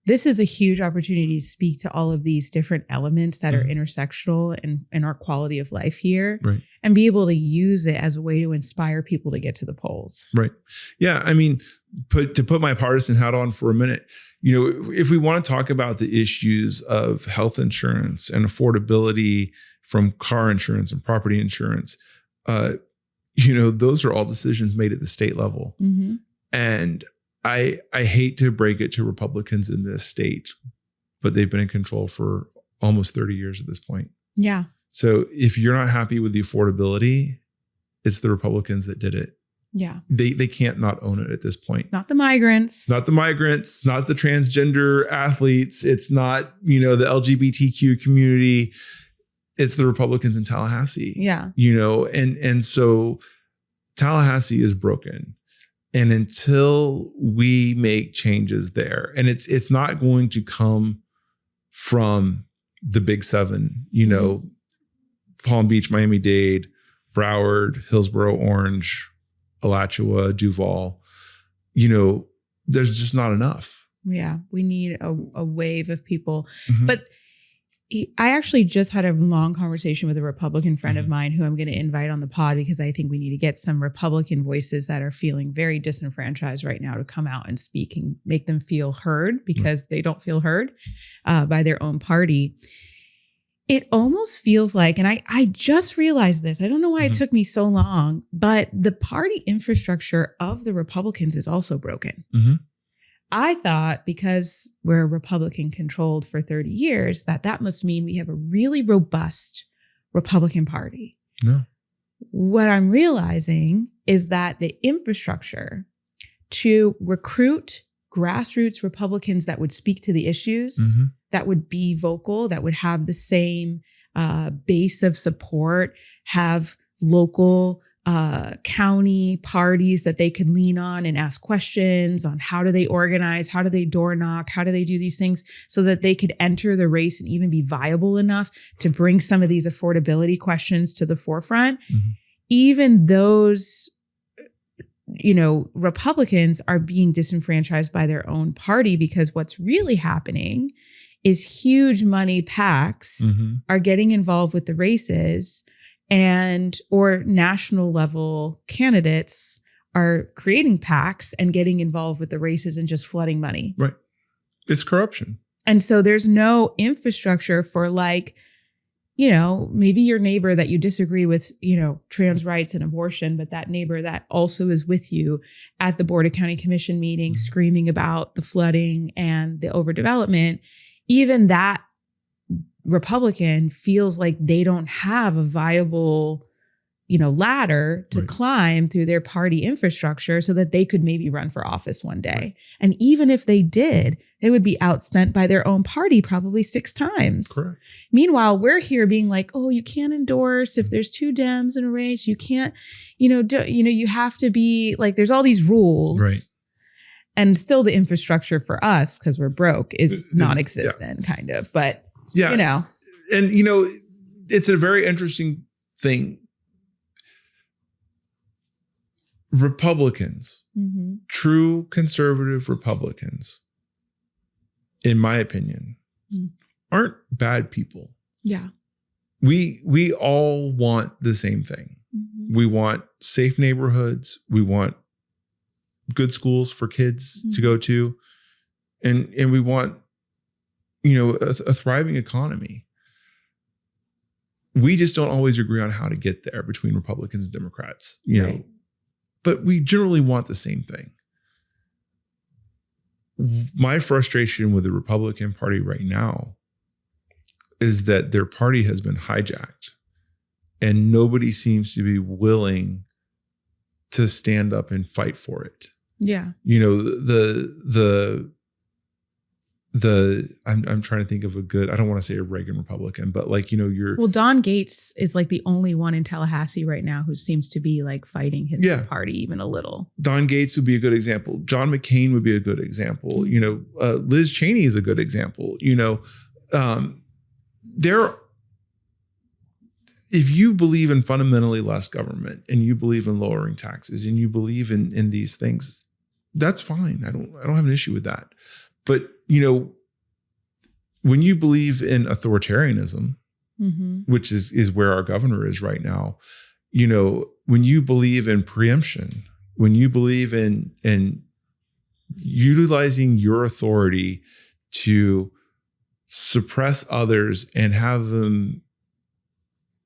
This is a huge opportunity to speak to all of these different elements that are intersectional in our quality of life here, and be able to use it as a way to inspire people to get to the polls. Right. Yeah. To put my partisan hat on for a minute, if we want to talk about the issues of health insurance and affordability from car insurance and property insurance, those are all decisions made at the state level. And I hate to break it to Republicans in this state, but they've been in control for almost 30 years at this point. Yeah. So if you're not happy with the affordability, it's the Republicans that did it. Yeah. They can't not own it at this point. Not the migrants. Not the migrants, not the transgender athletes. It's not, the LGBTQ community. It's the Republicans in Tallahassee. Yeah. And so Tallahassee is broken. And until we make changes there, and it's not going to come from the big seven, Palm Beach, Miami-Dade, Broward, Hillsborough, Orange, Alachua, Duval, there's just not enough. Yeah, we need a wave of people. Mm-hmm. But I actually just had a long conversation with a Republican friend of mine who I'm going to invite on the pod because I think we need to get some Republican voices that are feeling very disenfranchised right now to come out and speak and make them feel heard because they don't feel heard by their own party. It almost feels like, and I just realized this, I don't know why it took me so long, but the party infrastructure of the Republicans is also broken. Mm-hmm. I thought because we're Republican controlled for 30 years, that must mean we have a really robust Republican Party. No. What I'm realizing is that the infrastructure to recruit grassroots Republicans that would speak to the issues, that would be vocal, that would have the same base of support, have local county parties that they could lean on and ask questions on how do they organize, how do they door knock, how do they do these things so that they could enter the race and even be viable enough to bring some of these affordability questions to the forefront. Mm-hmm. Even those, Republicans are being disenfranchised by their own party because what's really happening is huge money PACs are getting involved with the races or national level candidates are creating PACs and getting involved with the races and just flooding money. Right. It's corruption. And so there's no infrastructure for maybe your neighbor that you disagree with, trans rights and abortion, but that neighbor that also is with you at the Board of County Commission meeting screaming about the flooding and the overdevelopment, even that Republican feels like they don't have a viable, ladder to climb through their party infrastructure so that they could maybe run for office one day. Right. And even if they did, they would be outspent by their own party probably 6 times. Correct. Meanwhile, we're here being like, oh, you can't endorse if there's 2 Dems in a race. You can't, you have to be like, there's all these rules. Right. And still the infrastructure for us, because we're broke, is non-existent kind of. But and it's a very interesting thing. Republicans, true conservative Republicans, in my opinion, aren't bad people. Yeah. We all want the same thing. We want safe neighborhoods. We want good schools for kids to go to. And we want a thriving economy. We just don't always agree on how to get there between Republicans and Democrats, but we generally want the same thing. My frustration with the Republican Party right now is that their party has been hijacked and nobody seems to be willing to stand up and fight for it. Yeah. I'm trying to think of a good, I don't want to say a Reagan Republican, but well, Don Gates is the only one in Tallahassee right now who seems to be fighting his party even a little. Don Gates would be a good example. John McCain would be a good example. Liz Cheney is a good example. If you believe in fundamentally less government and you believe in lowering taxes and you believe in these things, that's fine. I don't have an issue with that. But, when you believe in authoritarianism, which is where our governor is right now, when you believe in preemption, when you believe in utilizing your authority to suppress others and have them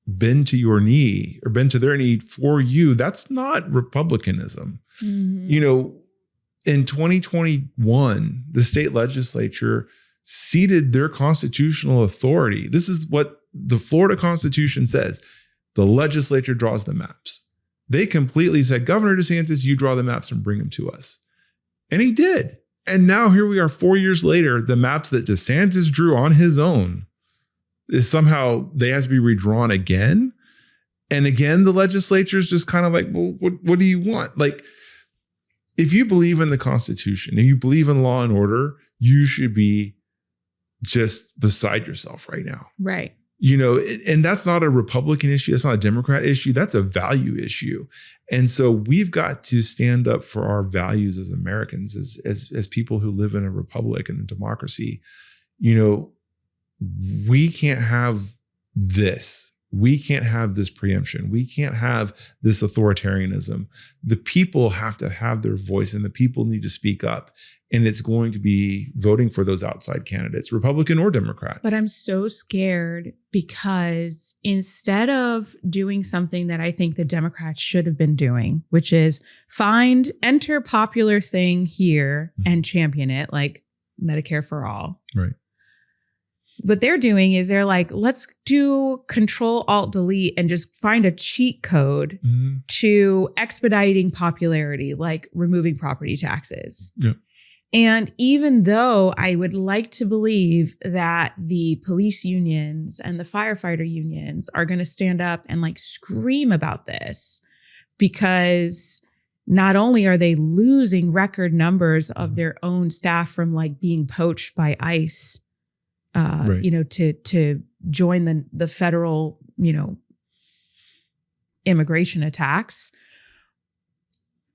bend to your knee or bend to their knee for you, that's not republicanism. In 2021, the state legislature ceded their constitutional authority. This is what the Florida Constitution says. The legislature draws the maps. They completely said, Governor DeSantis, you draw the maps and bring them to us. And he did. And now here we are 4 years later, the maps that DeSantis drew on his own is somehow they have to be redrawn again. And again, the legislature is just kind of like, well, what do you want? If you believe in the Constitution and you believe in law and order, you should be just beside yourself right now. Right. And that's not a Republican issue. That's not a Democrat issue. That's a value issue. And so we've got to stand up for our values as Americans, as people who live in a republic and a democracy. We can't have this. We can't have this preemption. We can't have this authoritarianism. The people have to have their voice, and the people need to speak up. And it's going to be voting for those outside candidates, Republican or Democrat. But I'm so scared because instead of doing something that I think the Democrats should have been doing, which is enter popular thing here and champion it, like Medicare for all. Right. What they're doing is they're like, let's do Control-Alt-Delete and just find a cheat code to expediting popularity, like removing property taxes. Yeah. And even though I would like to believe that the police unions and the firefighter unions are going to stand up and like scream about this, because not only are they losing record numbers of their own staff from like being poached by ICE, right. To join the federal, immigration attacks.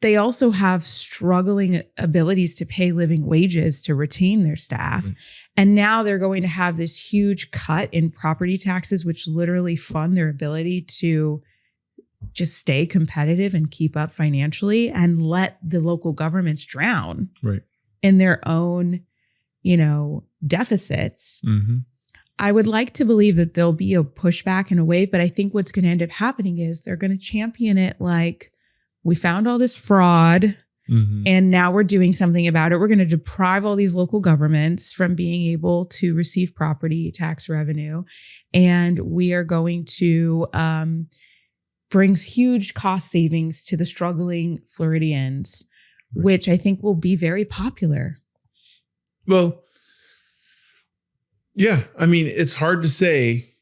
They also have struggling abilities to pay living wages to retain their staff. Right. And now they're going to have this huge cut in property taxes, which literally fund their ability to just stay competitive and keep up financially and let the local governments drown in their own, deficits. Mm-hmm. I would like to believe that there'll be a pushback and a wave, but I think what's going to end up happening is they're going to champion it like, we found all this fraud and now we're doing something about it. We're going to deprive all these local governments from being able to receive property tax revenue. And we are going to bring huge cost savings to the struggling Floridians, which I think will be very popular. Well, yeah. I mean, it's hard to say,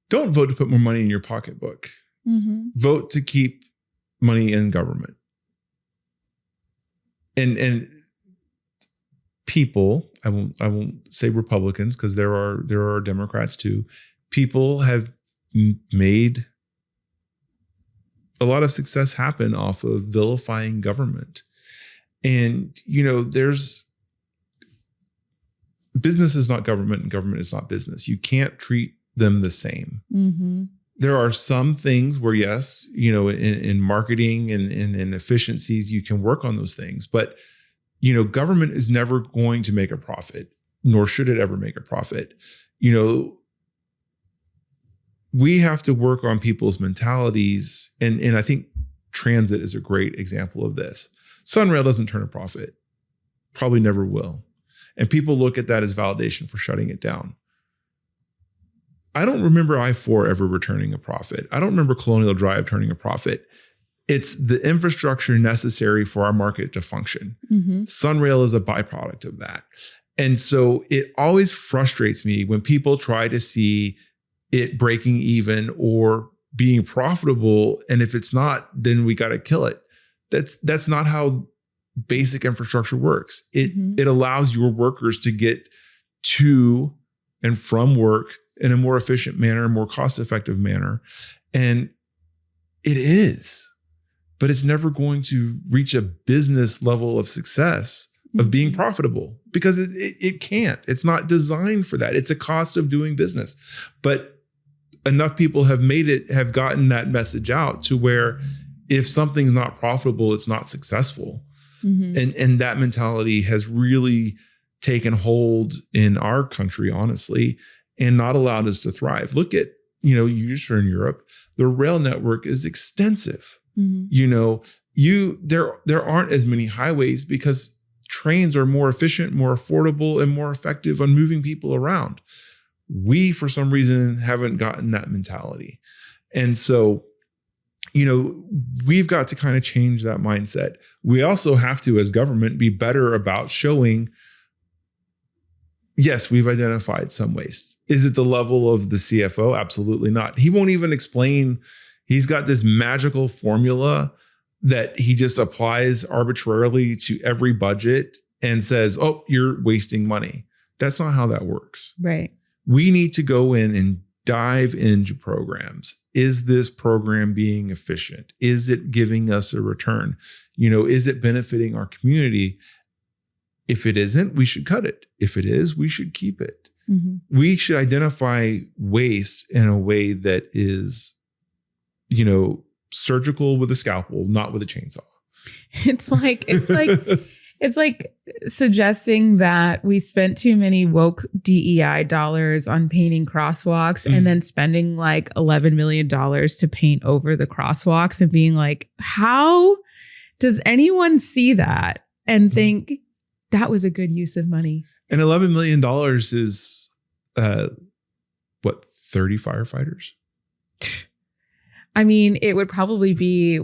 don't vote to put more money in your pocketbook. Mm-hmm. Vote to keep money in government. And people, I won't say Republicans, because there are Democrats too. People have made a lot of success happen off of vilifying government. And, there's business is not government and government is not business. You can't treat them the same. Mm-hmm. There are some things where, yes, in marketing and in efficiencies, you can work on those things. But, government is never going to make a profit, nor should it ever make a profit. We have to work on people's mentalities. And I think transit is a great example of this. Sunrail doesn't turn a profit, probably never will. And people look at that as validation for shutting it down. I don't remember I-4 ever returning a profit. I don't remember Colonial Drive turning a profit. It's the infrastructure necessary for our market to function. Mm-hmm. Sunrail is a byproduct of that. And so it always frustrates me when people try to see it breaking even or being profitable. And if it's not, then we got to kill it. That's not how basic infrastructure works. It allows your workers to get to and from work in a more efficient manner, more cost-effective manner. And it is, but it's never going to reach a business level of success of being profitable, because it can't. It's not designed for that. It's a cost of doing business. But enough people have gotten that message out to where if something's not profitable, it's not successful. Mm-hmm. And that mentality has really taken hold in our country, honestly, and not allowed us to thrive. Look at, usually in Europe, the rail network is extensive. Mm-hmm. There aren't as many highways because trains are more efficient, more affordable, and more effective on moving people around. We, for some reason, haven't gotten that mentality. And so, we've got to kind of change that mindset. We also have to, as government, be better about showing, yes, we've identified some waste. Is it the level of the CFO? Absolutely not. He won't even explain. He's got this magical formula that he just applies arbitrarily to every budget and says, oh, you're wasting money. That's not how that works. Right. We need to go in and dive into programs. Is this program being efficient? Is it giving us a return? Is it benefiting our community? If it isn't, we should cut it. If it is, we should keep it. Mm-hmm. We should identify waste in a way that is, surgical with a scalpel, not with a chainsaw. It's like suggesting that we spent too many woke DEI dollars on painting crosswalks and then spending like $11 million to paint over the crosswalks and being like, how does anyone see that and think that was a good use of money? And $11 million is 30 firefighters? I mean, it would probably be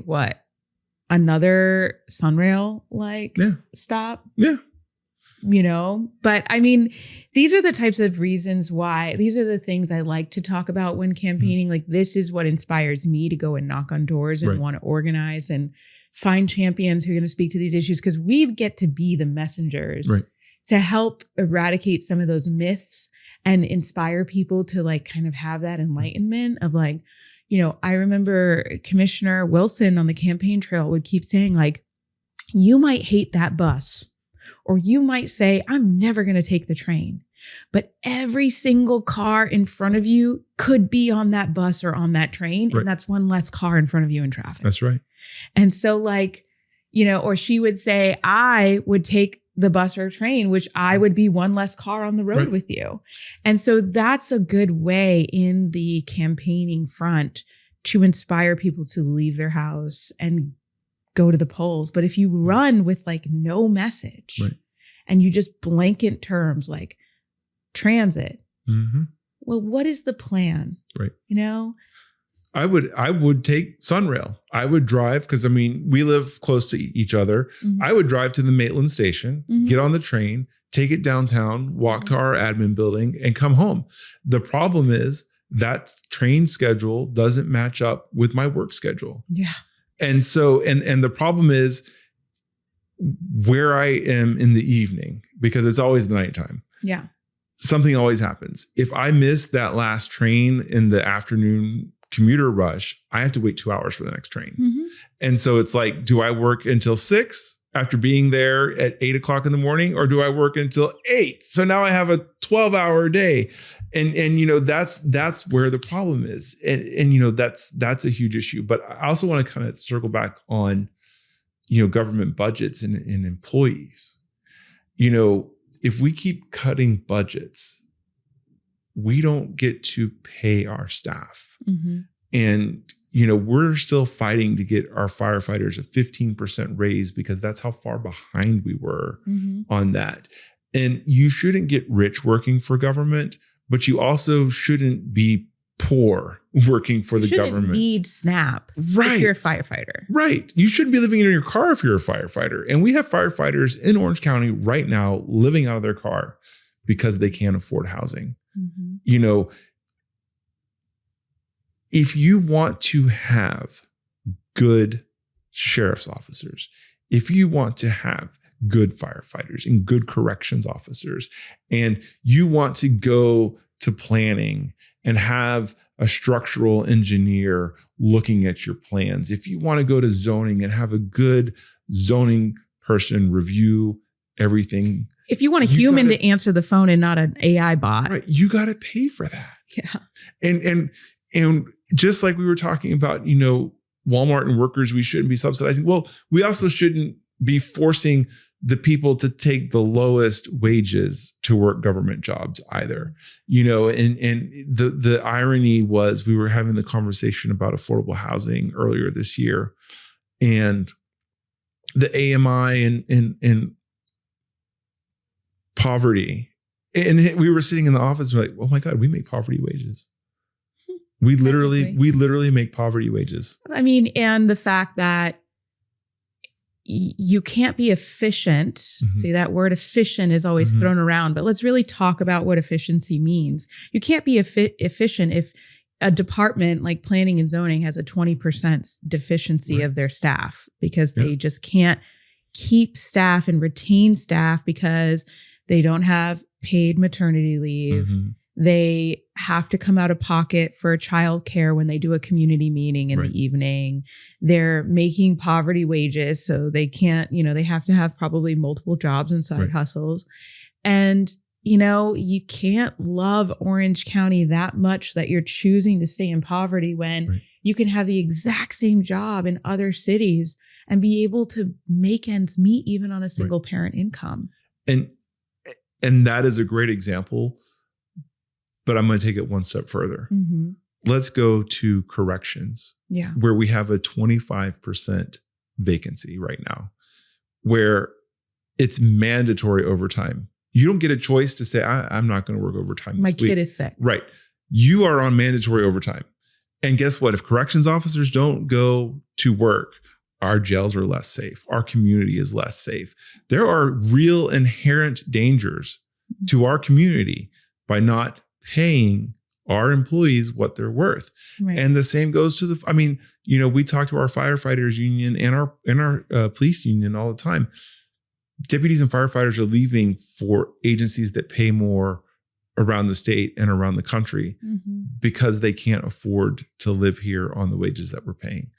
another Sunrail stop. Yeah. But I mean, these are the types of reasons why, these are the things I like to talk about when campaigning. Like, this is what inspires me to go and knock on doors and want to organize and find champions who are going to speak to these issues, because we get to be the messengers to help eradicate some of those myths and inspire people to kind of have that enlightenment of I remember Commissioner Wilson on the campaign trail would keep saying you might hate that bus, or you might say, I'm never going to take the train, but every single car in front of you could be on that bus or on that train. Right. And that's one less car in front of you in traffic. That's right. And so or she would say, I would take the bus or train, which I would be one less car on the road with you. And so that's a good way in the campaigning front to inspire people to leave their house and go to the polls. But if you run with no message and you just blanket terms like transit, well, what is the plan? Right. I would take Sunrail. I would drive, because we live close to each other. Mm-hmm. I would drive to the Maitland station, get on the train, take it downtown, walk to our admin building, and come home. The problem is that train schedule doesn't match up with my work schedule. Yeah. And so, and the problem is where I am in the evening, because it's always the nighttime. Yeah. Something always happens. If I miss that last train in the afternoon commuter rush, I have to wait 2 hours for the next train. Mm-hmm. And so it's do I work until 6 after being there at 8 o'clock in the morning, or do I work until 8? So now I have a 12-hour day. And that's where the problem is. And that's a huge issue. But I also want to kind of circle back on, government budgets and employees. If we keep cutting budgets, we don't get to pay our staff. Mm-hmm. And, we're still fighting to get our firefighters a 15% raise, because that's how far behind we were on that. And you shouldn't get rich working for government, but you also shouldn't be poor working for the government. You shouldn't need SNAP if you're a firefighter. Right. You shouldn't be living in your car if you're a firefighter. And we have firefighters in Orange County right now living out of their car because they can't afford housing. Mm-hmm. If you want to have good sheriff's officers, if you want to have good firefighters and good corrections officers, and you want to go to planning and have a structural engineer looking at your plans, if you want to go to zoning and have a good zoning person review everything. If you want a human to answer the phone and not an AI bot. Right. You got to pay for that. Yeah. And just like we were talking about, Walmart and workers, we shouldn't be subsidizing. Well, we also shouldn't be forcing the people to take the lowest wages to work government jobs either. And the irony was, we were having the conversation about affordable housing earlier this year, and the AMI and poverty. And we were sitting in the office, we're like, oh my God, we make poverty wages. We literally make poverty wages. And the fact that you can't be efficient. Mm-hmm. See, that word efficient is always thrown around, but let's really talk about what efficiency means. You can't be efficient if a department like planning and zoning has a 20% deficiency of their staff, because they just can't keep staff and retain staff because they don't have paid maternity leave. Mm-hmm. They have to come out of pocket for childcare when they do a community meeting in the evening. They're making poverty wages, so they can't, they have to have probably multiple jobs and side hustles. And, you can't love Orange County that much that you're choosing to stay in poverty when you can have the exact same job in other cities and be able to make ends meet even on a single parent income. And that is a great example. But I'm going to take it one step further. Let's go to corrections, where we have a 25% vacancy right now, where it's mandatory overtime. You don't get a choice to say, I'm not going to work overtime. My kid is sick. Right. You are on mandatory overtime. And guess what? If corrections officers don't go to work, our jails are less safe. Our community is less safe. There are real inherent dangers to our community by not paying our employees what they're worth. And the same goes to we talk to our firefighters union and our police union all the time. Deputies and firefighters are leaving for agencies that pay more around the state and around the country because they can't afford to live here on the wages that we're paying.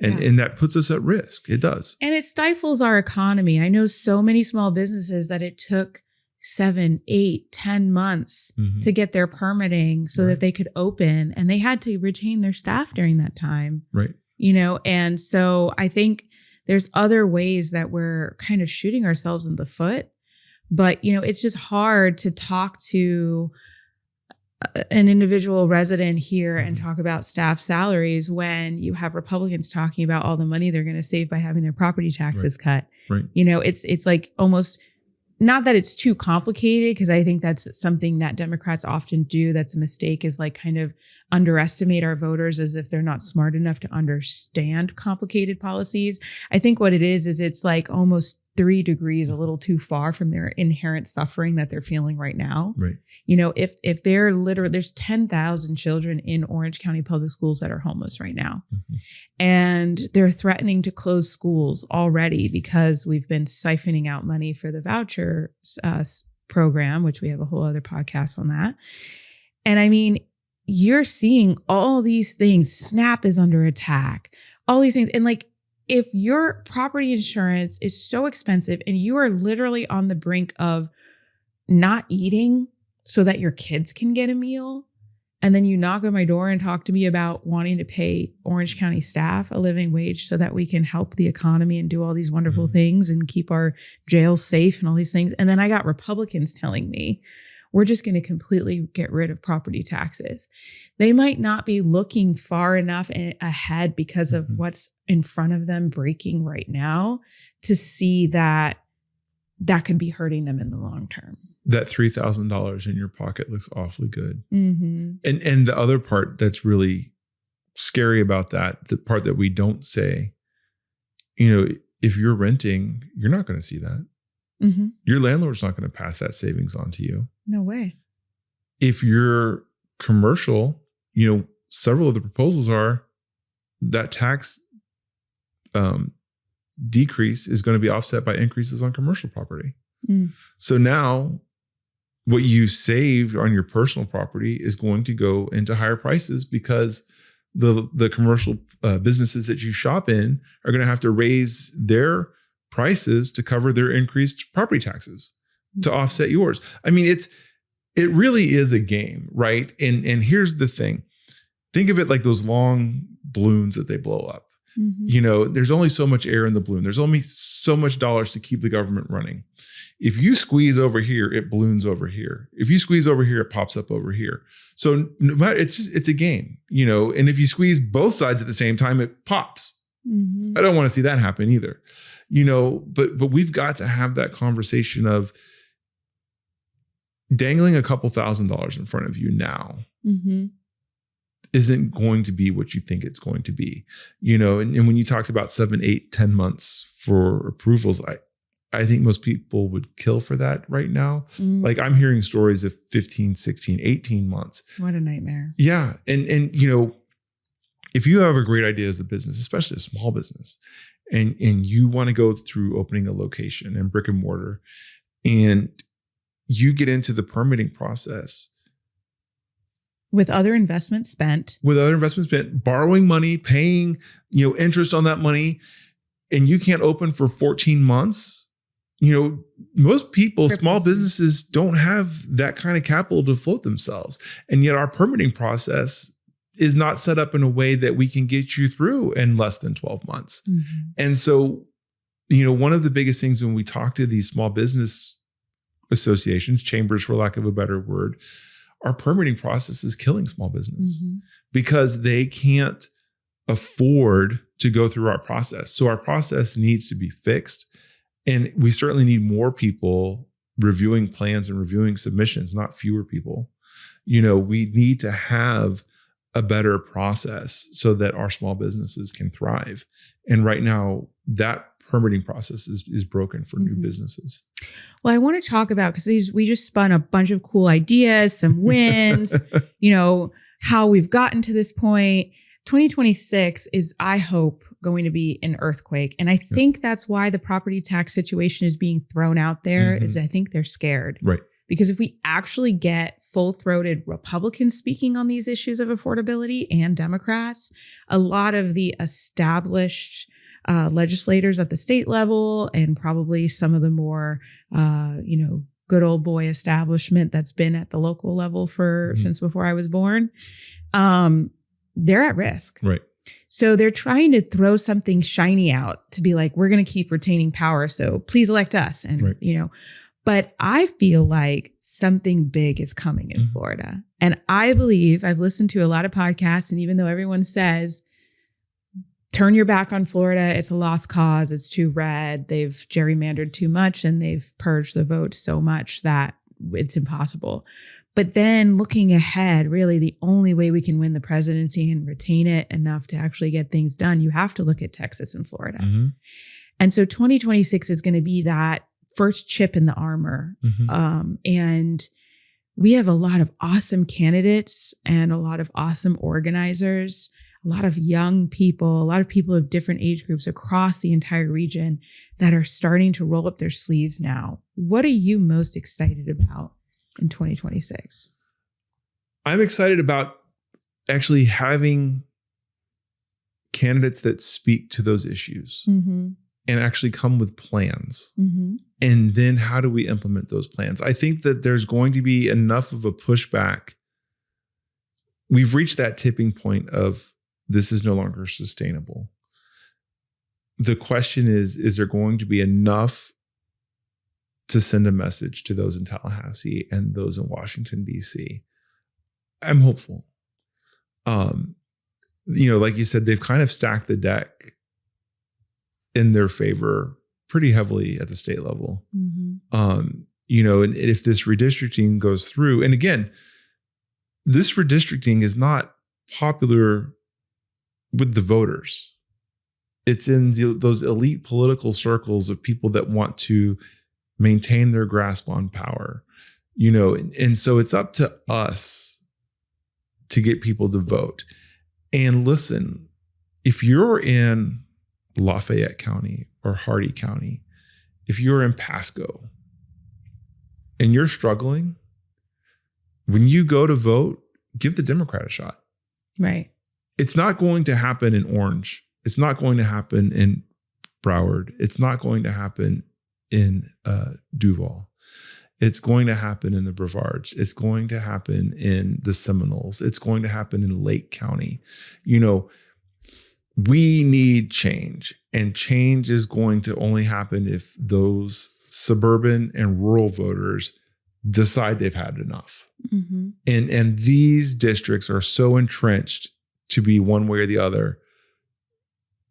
And that puts us at risk. It does. And it stifles our economy. I know so many small businesses that it took 7, 8, 10 months to get their permitting so that they could open, and they had to retain their staff during that time. And so I think there's other ways that we're kind of shooting ourselves in the foot, but it's just hard to talk to an individual resident here and talk about staff salaries when you have Republicans talking about all the money they're going to save by having their property taxes cut. It's like almost, not that it's too complicated, because I think that's something that Democrats often do. That's a mistake, is like kind of underestimate our voters as if they're not smart enough to understand complicated policies. I think what it is it's like almost 3 degrees a little too far from their inherent suffering that they're feeling right now. If they're literally, there's 10,000 children in Orange County Public Schools that are homeless right now. And they're threatening to close schools already because we've been siphoning out money for the voucher program, which we have a whole other podcast on that. And you're seeing all these things. SNAP is under attack, all these things. And if your property insurance is so expensive and you are literally on the brink of not eating so that your kids can get a meal, and then you knock on my door and talk to me about wanting to pay Orange County staff a living wage so that we can help the economy and do all these wonderful things and keep our jails safe and all these things. And then I got Republicans telling me we're just going to completely get rid of property taxes. They might not be looking far enough ahead because of what's in front of them breaking right now to see that could be hurting them in the long term. That $3,000 in your pocket looks awfully good. And the other part that's really scary about that, the part that we don't say, if you're renting, you're not going to see that. Your landlord's not going to pass that savings on to you. No way. If you're commercial, several of the proposals are that tax decrease is going to be offset by increases on commercial property. So now what you saved on your personal property is going to go into higher prices because the commercial businesses that you shop in are going to have to raise their prices to cover their increased property taxes to offset yours. It really is a game, right? And here's the thing. Think of it like those long balloons that they blow up. There's only so much air in the balloon. There's only so much dollars to keep the government running. If you squeeze over here, it balloons over here. If you squeeze over here, it pops up over here. So no matter, it's a game, and if you squeeze both sides at the same time, it pops. I don't want to see that happen either. But we've got to have that conversation of dangling a couple $1,000s in front of you now isn't going to be what you think it's going to be, and when you talked about 7, 8, 10 months for approvals, I think most people would kill for that right now. Like I'm hearing stories of 15, 16, 18 months. What a nightmare. Yeah. And if you have a great idea as a business, especially a small business, and you want to go through opening a location and brick and mortar, and you get into the permitting process, With other investments spent, borrowing money, paying, interest on that money, and you can't open for 14 months. Most people, small businesses don't have that kind of capital to float themselves. And yet our permitting process is not set up in a way that we can get you through in less than 12 months. Mm-hmm. And so, one of the biggest things when we talk to these small business associations, chambers, for lack of a better word, our permitting process is killing small business because they can't afford to go through our process. So our process needs to be fixed. And we certainly need more people reviewing plans and reviewing submissions, not fewer people. We need to have a better process so that our small businesses can thrive. And right now, that permitting process is broken for new businesses. Well, I want to talk about, because we just spun a bunch of cool ideas, some wins, how we've gotten to this point. 2026 is, I hope, going to be an earthquake. And I think that's why the property tax situation is being thrown out there, is I think they're scared. Right. Because if we actually get full-throated Republicans speaking on these issues of affordability and Democrats, a lot of the established legislators at the state level and probably some of the more, good old boy establishment that's been at the local level for since before I was born, they're at risk. Right. So they're trying to throw something shiny out to be like, we're going to keep retaining power. So please elect us. And, but I feel like something big is coming in Florida. And I believe, I've listened to a lot of podcasts, and even though everyone says, turn your back on Florida, it's a lost cause, it's too red, they've gerrymandered too much, and they've purged the vote so much that it's impossible. But then looking ahead, really the only way we can win the presidency and retain it enough to actually get things done, you have to look at Texas and Florida. And so 2026 is going to be that first chip in the armor. And we have a lot of awesome candidates and a lot of awesome organizers, a lot of young people, a lot of people of different age groups across the entire region that are starting to roll up their sleeves now. What are you most excited about in 2026? I'm excited about actually having candidates that speak to those issues and actually come with plans. And then how do we implement those plans? I think that there's going to be enough of a pushback. We've reached that tipping point of this is no longer sustainable. The question is there going to be enough to send a message to those in Tallahassee and those in Washington, D.C.? I'm hopeful. Like you said, they've kind of stacked the deck in their favor pretty heavily at the state level. And if this redistricting goes through, and again, this redistricting is not popular with the voters. It's in those elite political circles of people that want to maintain their grasp on power, and so it's up to us to get people to vote. And listen, if you're in Lafayette County or Hardy County, if you're in Pasco and you're struggling, when you go to vote, give the Democrat a shot. Right. It's not going to happen in Orange. It's not going to happen in Broward. It's not going to happen in Duval. It's going to happen in the Brevards. It's going to happen in the Seminoles. It's going to happen in Lake County. We need change, and change is going to only happen if those suburban and rural voters decide they've had enough. And these districts are so entrenched to be one way or the other.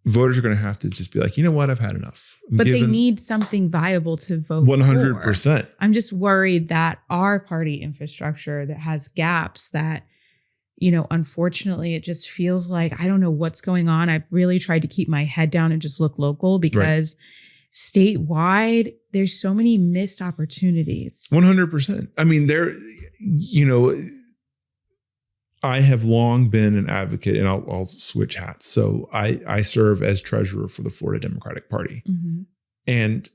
Voters are going to have to just be like, you know what, I've had enough. But they need something viable to vote 100%. For. I'm just worried that our party infrastructure that has gaps that, unfortunately, it just feels like, I don't know what's going on. I've really tried to keep my head down and just look local because statewide, there's so many missed opportunities. 100%. I mean, I have long been an advocate, and I'll switch hats. So I serve as treasurer for the Florida Democratic Party. And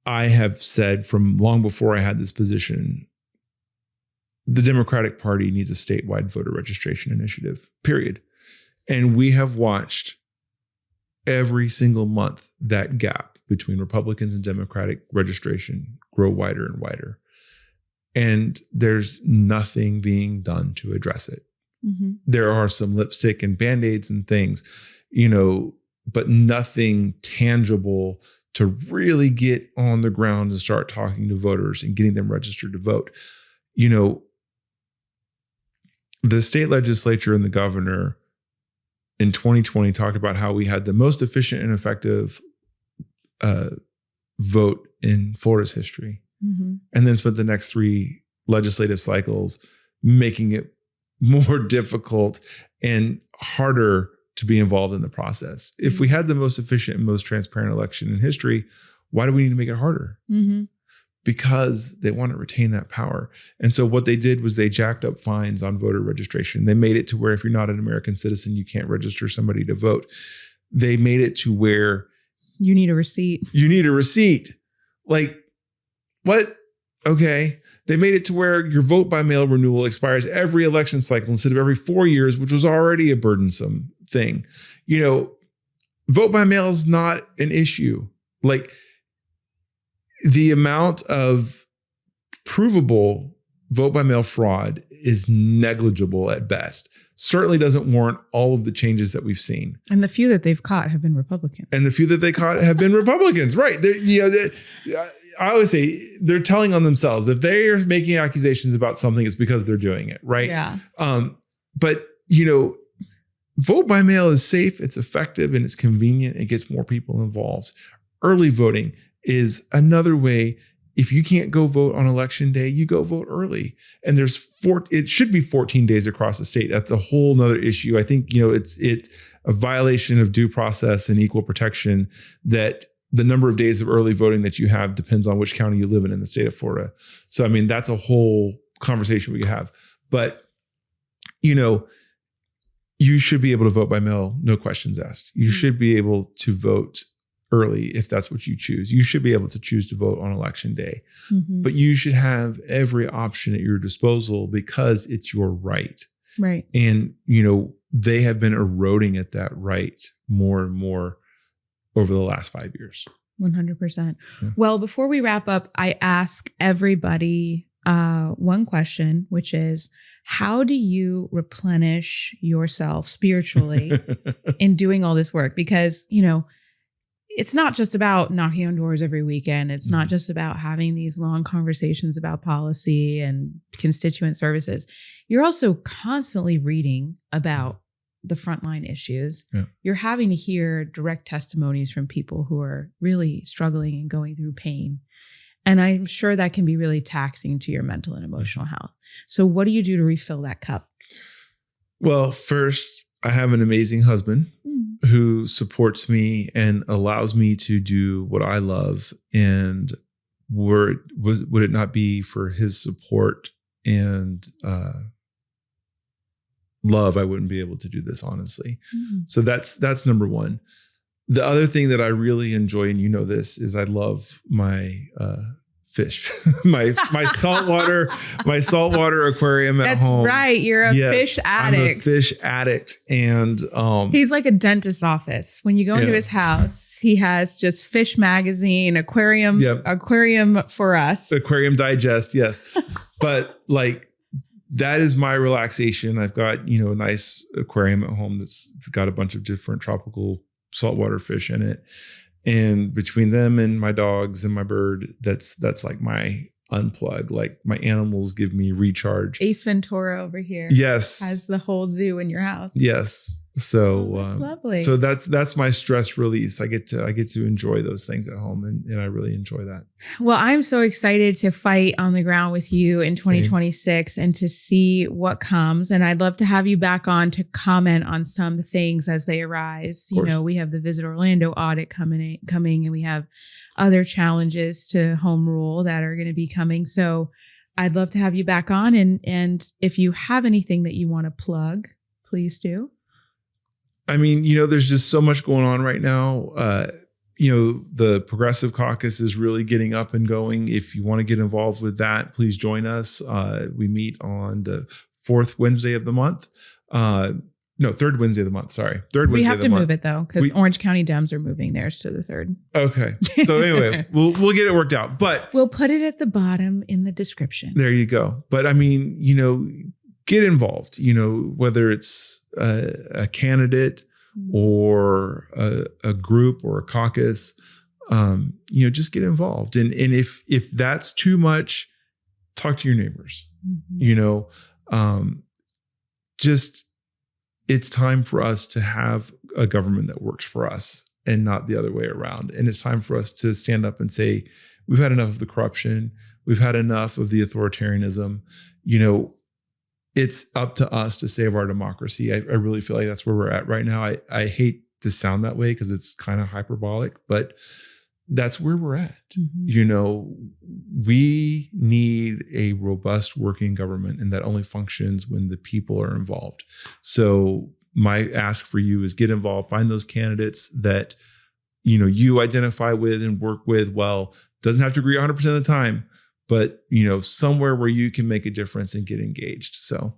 I have said from long before I had this position, the Democratic Party needs a statewide voter registration initiative, period. And we have watched every single month that gap between Republicans and Democratic registration grow wider and wider. And there's nothing being done to address it. Mm-hmm. There are some lipstick and Band-Aids and things, but nothing tangible to really get on the ground and start talking to voters and getting them registered to vote. The state legislature and the governor in 2020 talked about how we had the most efficient and effective vote in Florida's history, and then spent the next 3 legislative cycles making it more difficult and harder to be involved in the process. If we had the most efficient and most transparent election in history, why do we need to make it harder? Because they want to retain that power. And so what they did was they jacked up fines on voter registration. They made it to where if you're not an American citizen, you can't register somebody to vote. They made it to where you need a receipt. Like, what? Okay. They made it to where your vote by mail renewal expires every election cycle instead of every 4 years, which was already a burdensome thing. Vote by mail is not an issue. Like, the amount of provable vote by mail fraud is negligible at best. Certainly doesn't warrant all of the changes that we've seen. And the few that they've caught have been Republicans. Right. I always say they're telling on themselves. If they're making accusations about something, it's because they're doing it. Right. Yeah. But vote by mail is safe, it's effective, and it's convenient. It gets more people involved. Early voting is another way. If you can't go vote on election day, you go vote early. And it should be 14 days across the state. That's a whole nother issue. I think, it's a violation of due process and equal protection that the number of days of early voting that you have depends on which county you live in the state of Florida. So, I mean, that's a whole conversation we could have. But, you should be able to vote by mail, no questions asked. You should be able to vote early if that's what you choose. You should be able to choose to vote on election day, but you should have every option at your disposal because it's your right. Right. And, they have been eroding at that right more and more over the last 5 years. 100%. Yeah. Well, before we wrap up, I ask everybody one question, which is, how do you replenish yourself spiritually in doing all this work? Because, it's not just about knocking on doors every weekend. It's not just about having these long conversations about policy and constituent services. You're also constantly reading about the frontline issues. Yeah. You're having to hear direct testimonies from people who are really struggling and going through pain. And I'm sure that can be really taxing to your mental and emotional health. So what do you do to refill that cup? Well, first, I have an amazing husband who supports me and allows me to do what I love. And would it not be for his support and love, I wouldn't be able to do this, honestly. So that's number one. The other thing that I really enjoy, and this, is I love my fish, my saltwater aquarium at home. That's right. You're a fish addict. I'm a fish addict. And he's like a dentist's office. When you go into his house, he has just fish magazine, aquarium for us. Aquarium Digest, yes. But that is my relaxation. I've got, a nice aquarium at home that's got a bunch of different tropical saltwater fish in it. And between them and my dogs and my bird, that's like my unplug. Like, my animals give me recharge. Ace Ventura over here. Yes. Has the whole zoo in your house. Yes. So that's lovely. So that's my stress release. I get to enjoy those things at home, and I really enjoy that. Well, I'm so excited to fight on the ground with you in 2026 and to see what comes. And I'd love to have you back on to comment on some things as they arise. We have the Visit Orlando audit coming, and we have other challenges to home rule that are going to be coming. So I'd love to have you back on. And if you have anything that you want to plug, please do. I mean, there's just so much going on right now. The Progressive Caucus is really getting up and going. If you want to get involved with that, please join us. We meet on the fourth Wednesday of the month. Third Wednesday of the month. Sorry. Third Wednesday of the month. We have to move it though, because Orange County Dems are moving theirs to the third. Okay. So anyway, we'll get it worked out, but we'll put it at the bottom in the description. There you go. But I mean, get involved, whether it's a candidate or a group or a caucus, just get involved. And if that's too much, talk to your neighbors, it's time for us to have a government that works for us and not the other way around. And it's time for us to stand up and say, we've had enough of the corruption. We've had enough of the authoritarianism. It's up to us to save our democracy. I really feel like that's where we're at right now. I hate to sound that way because it's kind of hyperbolic, but that's where we're at. We need a robust working government, and that only functions when the people are involved. So my ask for you is get involved, find those candidates that, you identify with and work with well. Doesn't have to agree 100% of the time, but, somewhere where you can make a difference and get engaged. So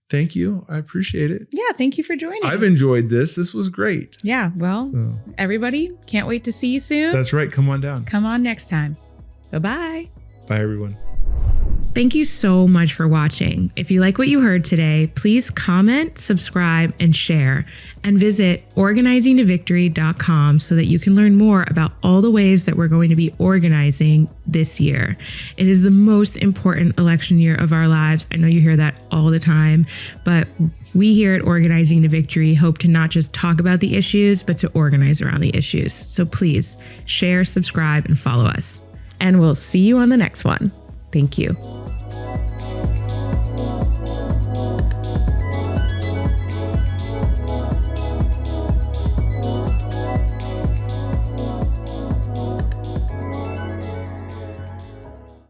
thank you. I appreciate it. Yeah. Thank you for joining. I've enjoyed this. This was great. Yeah. Well, everybody, can't wait to see you soon. That's right. Come on down. Come on next time. Bye-bye. Bye, everyone. Thank you so much for watching. If you like what you heard today, please comment, subscribe, and share. And visit organizingtovictory.com so that you can learn more about all the ways that we're going to be organizing this year. It is the most important election year of our lives. I know you hear that all the time, but we here at Organizing to Victory hope to not just talk about the issues, but to organize around the issues. So please share, subscribe, and follow us. And we'll see you on the next one. Thank you.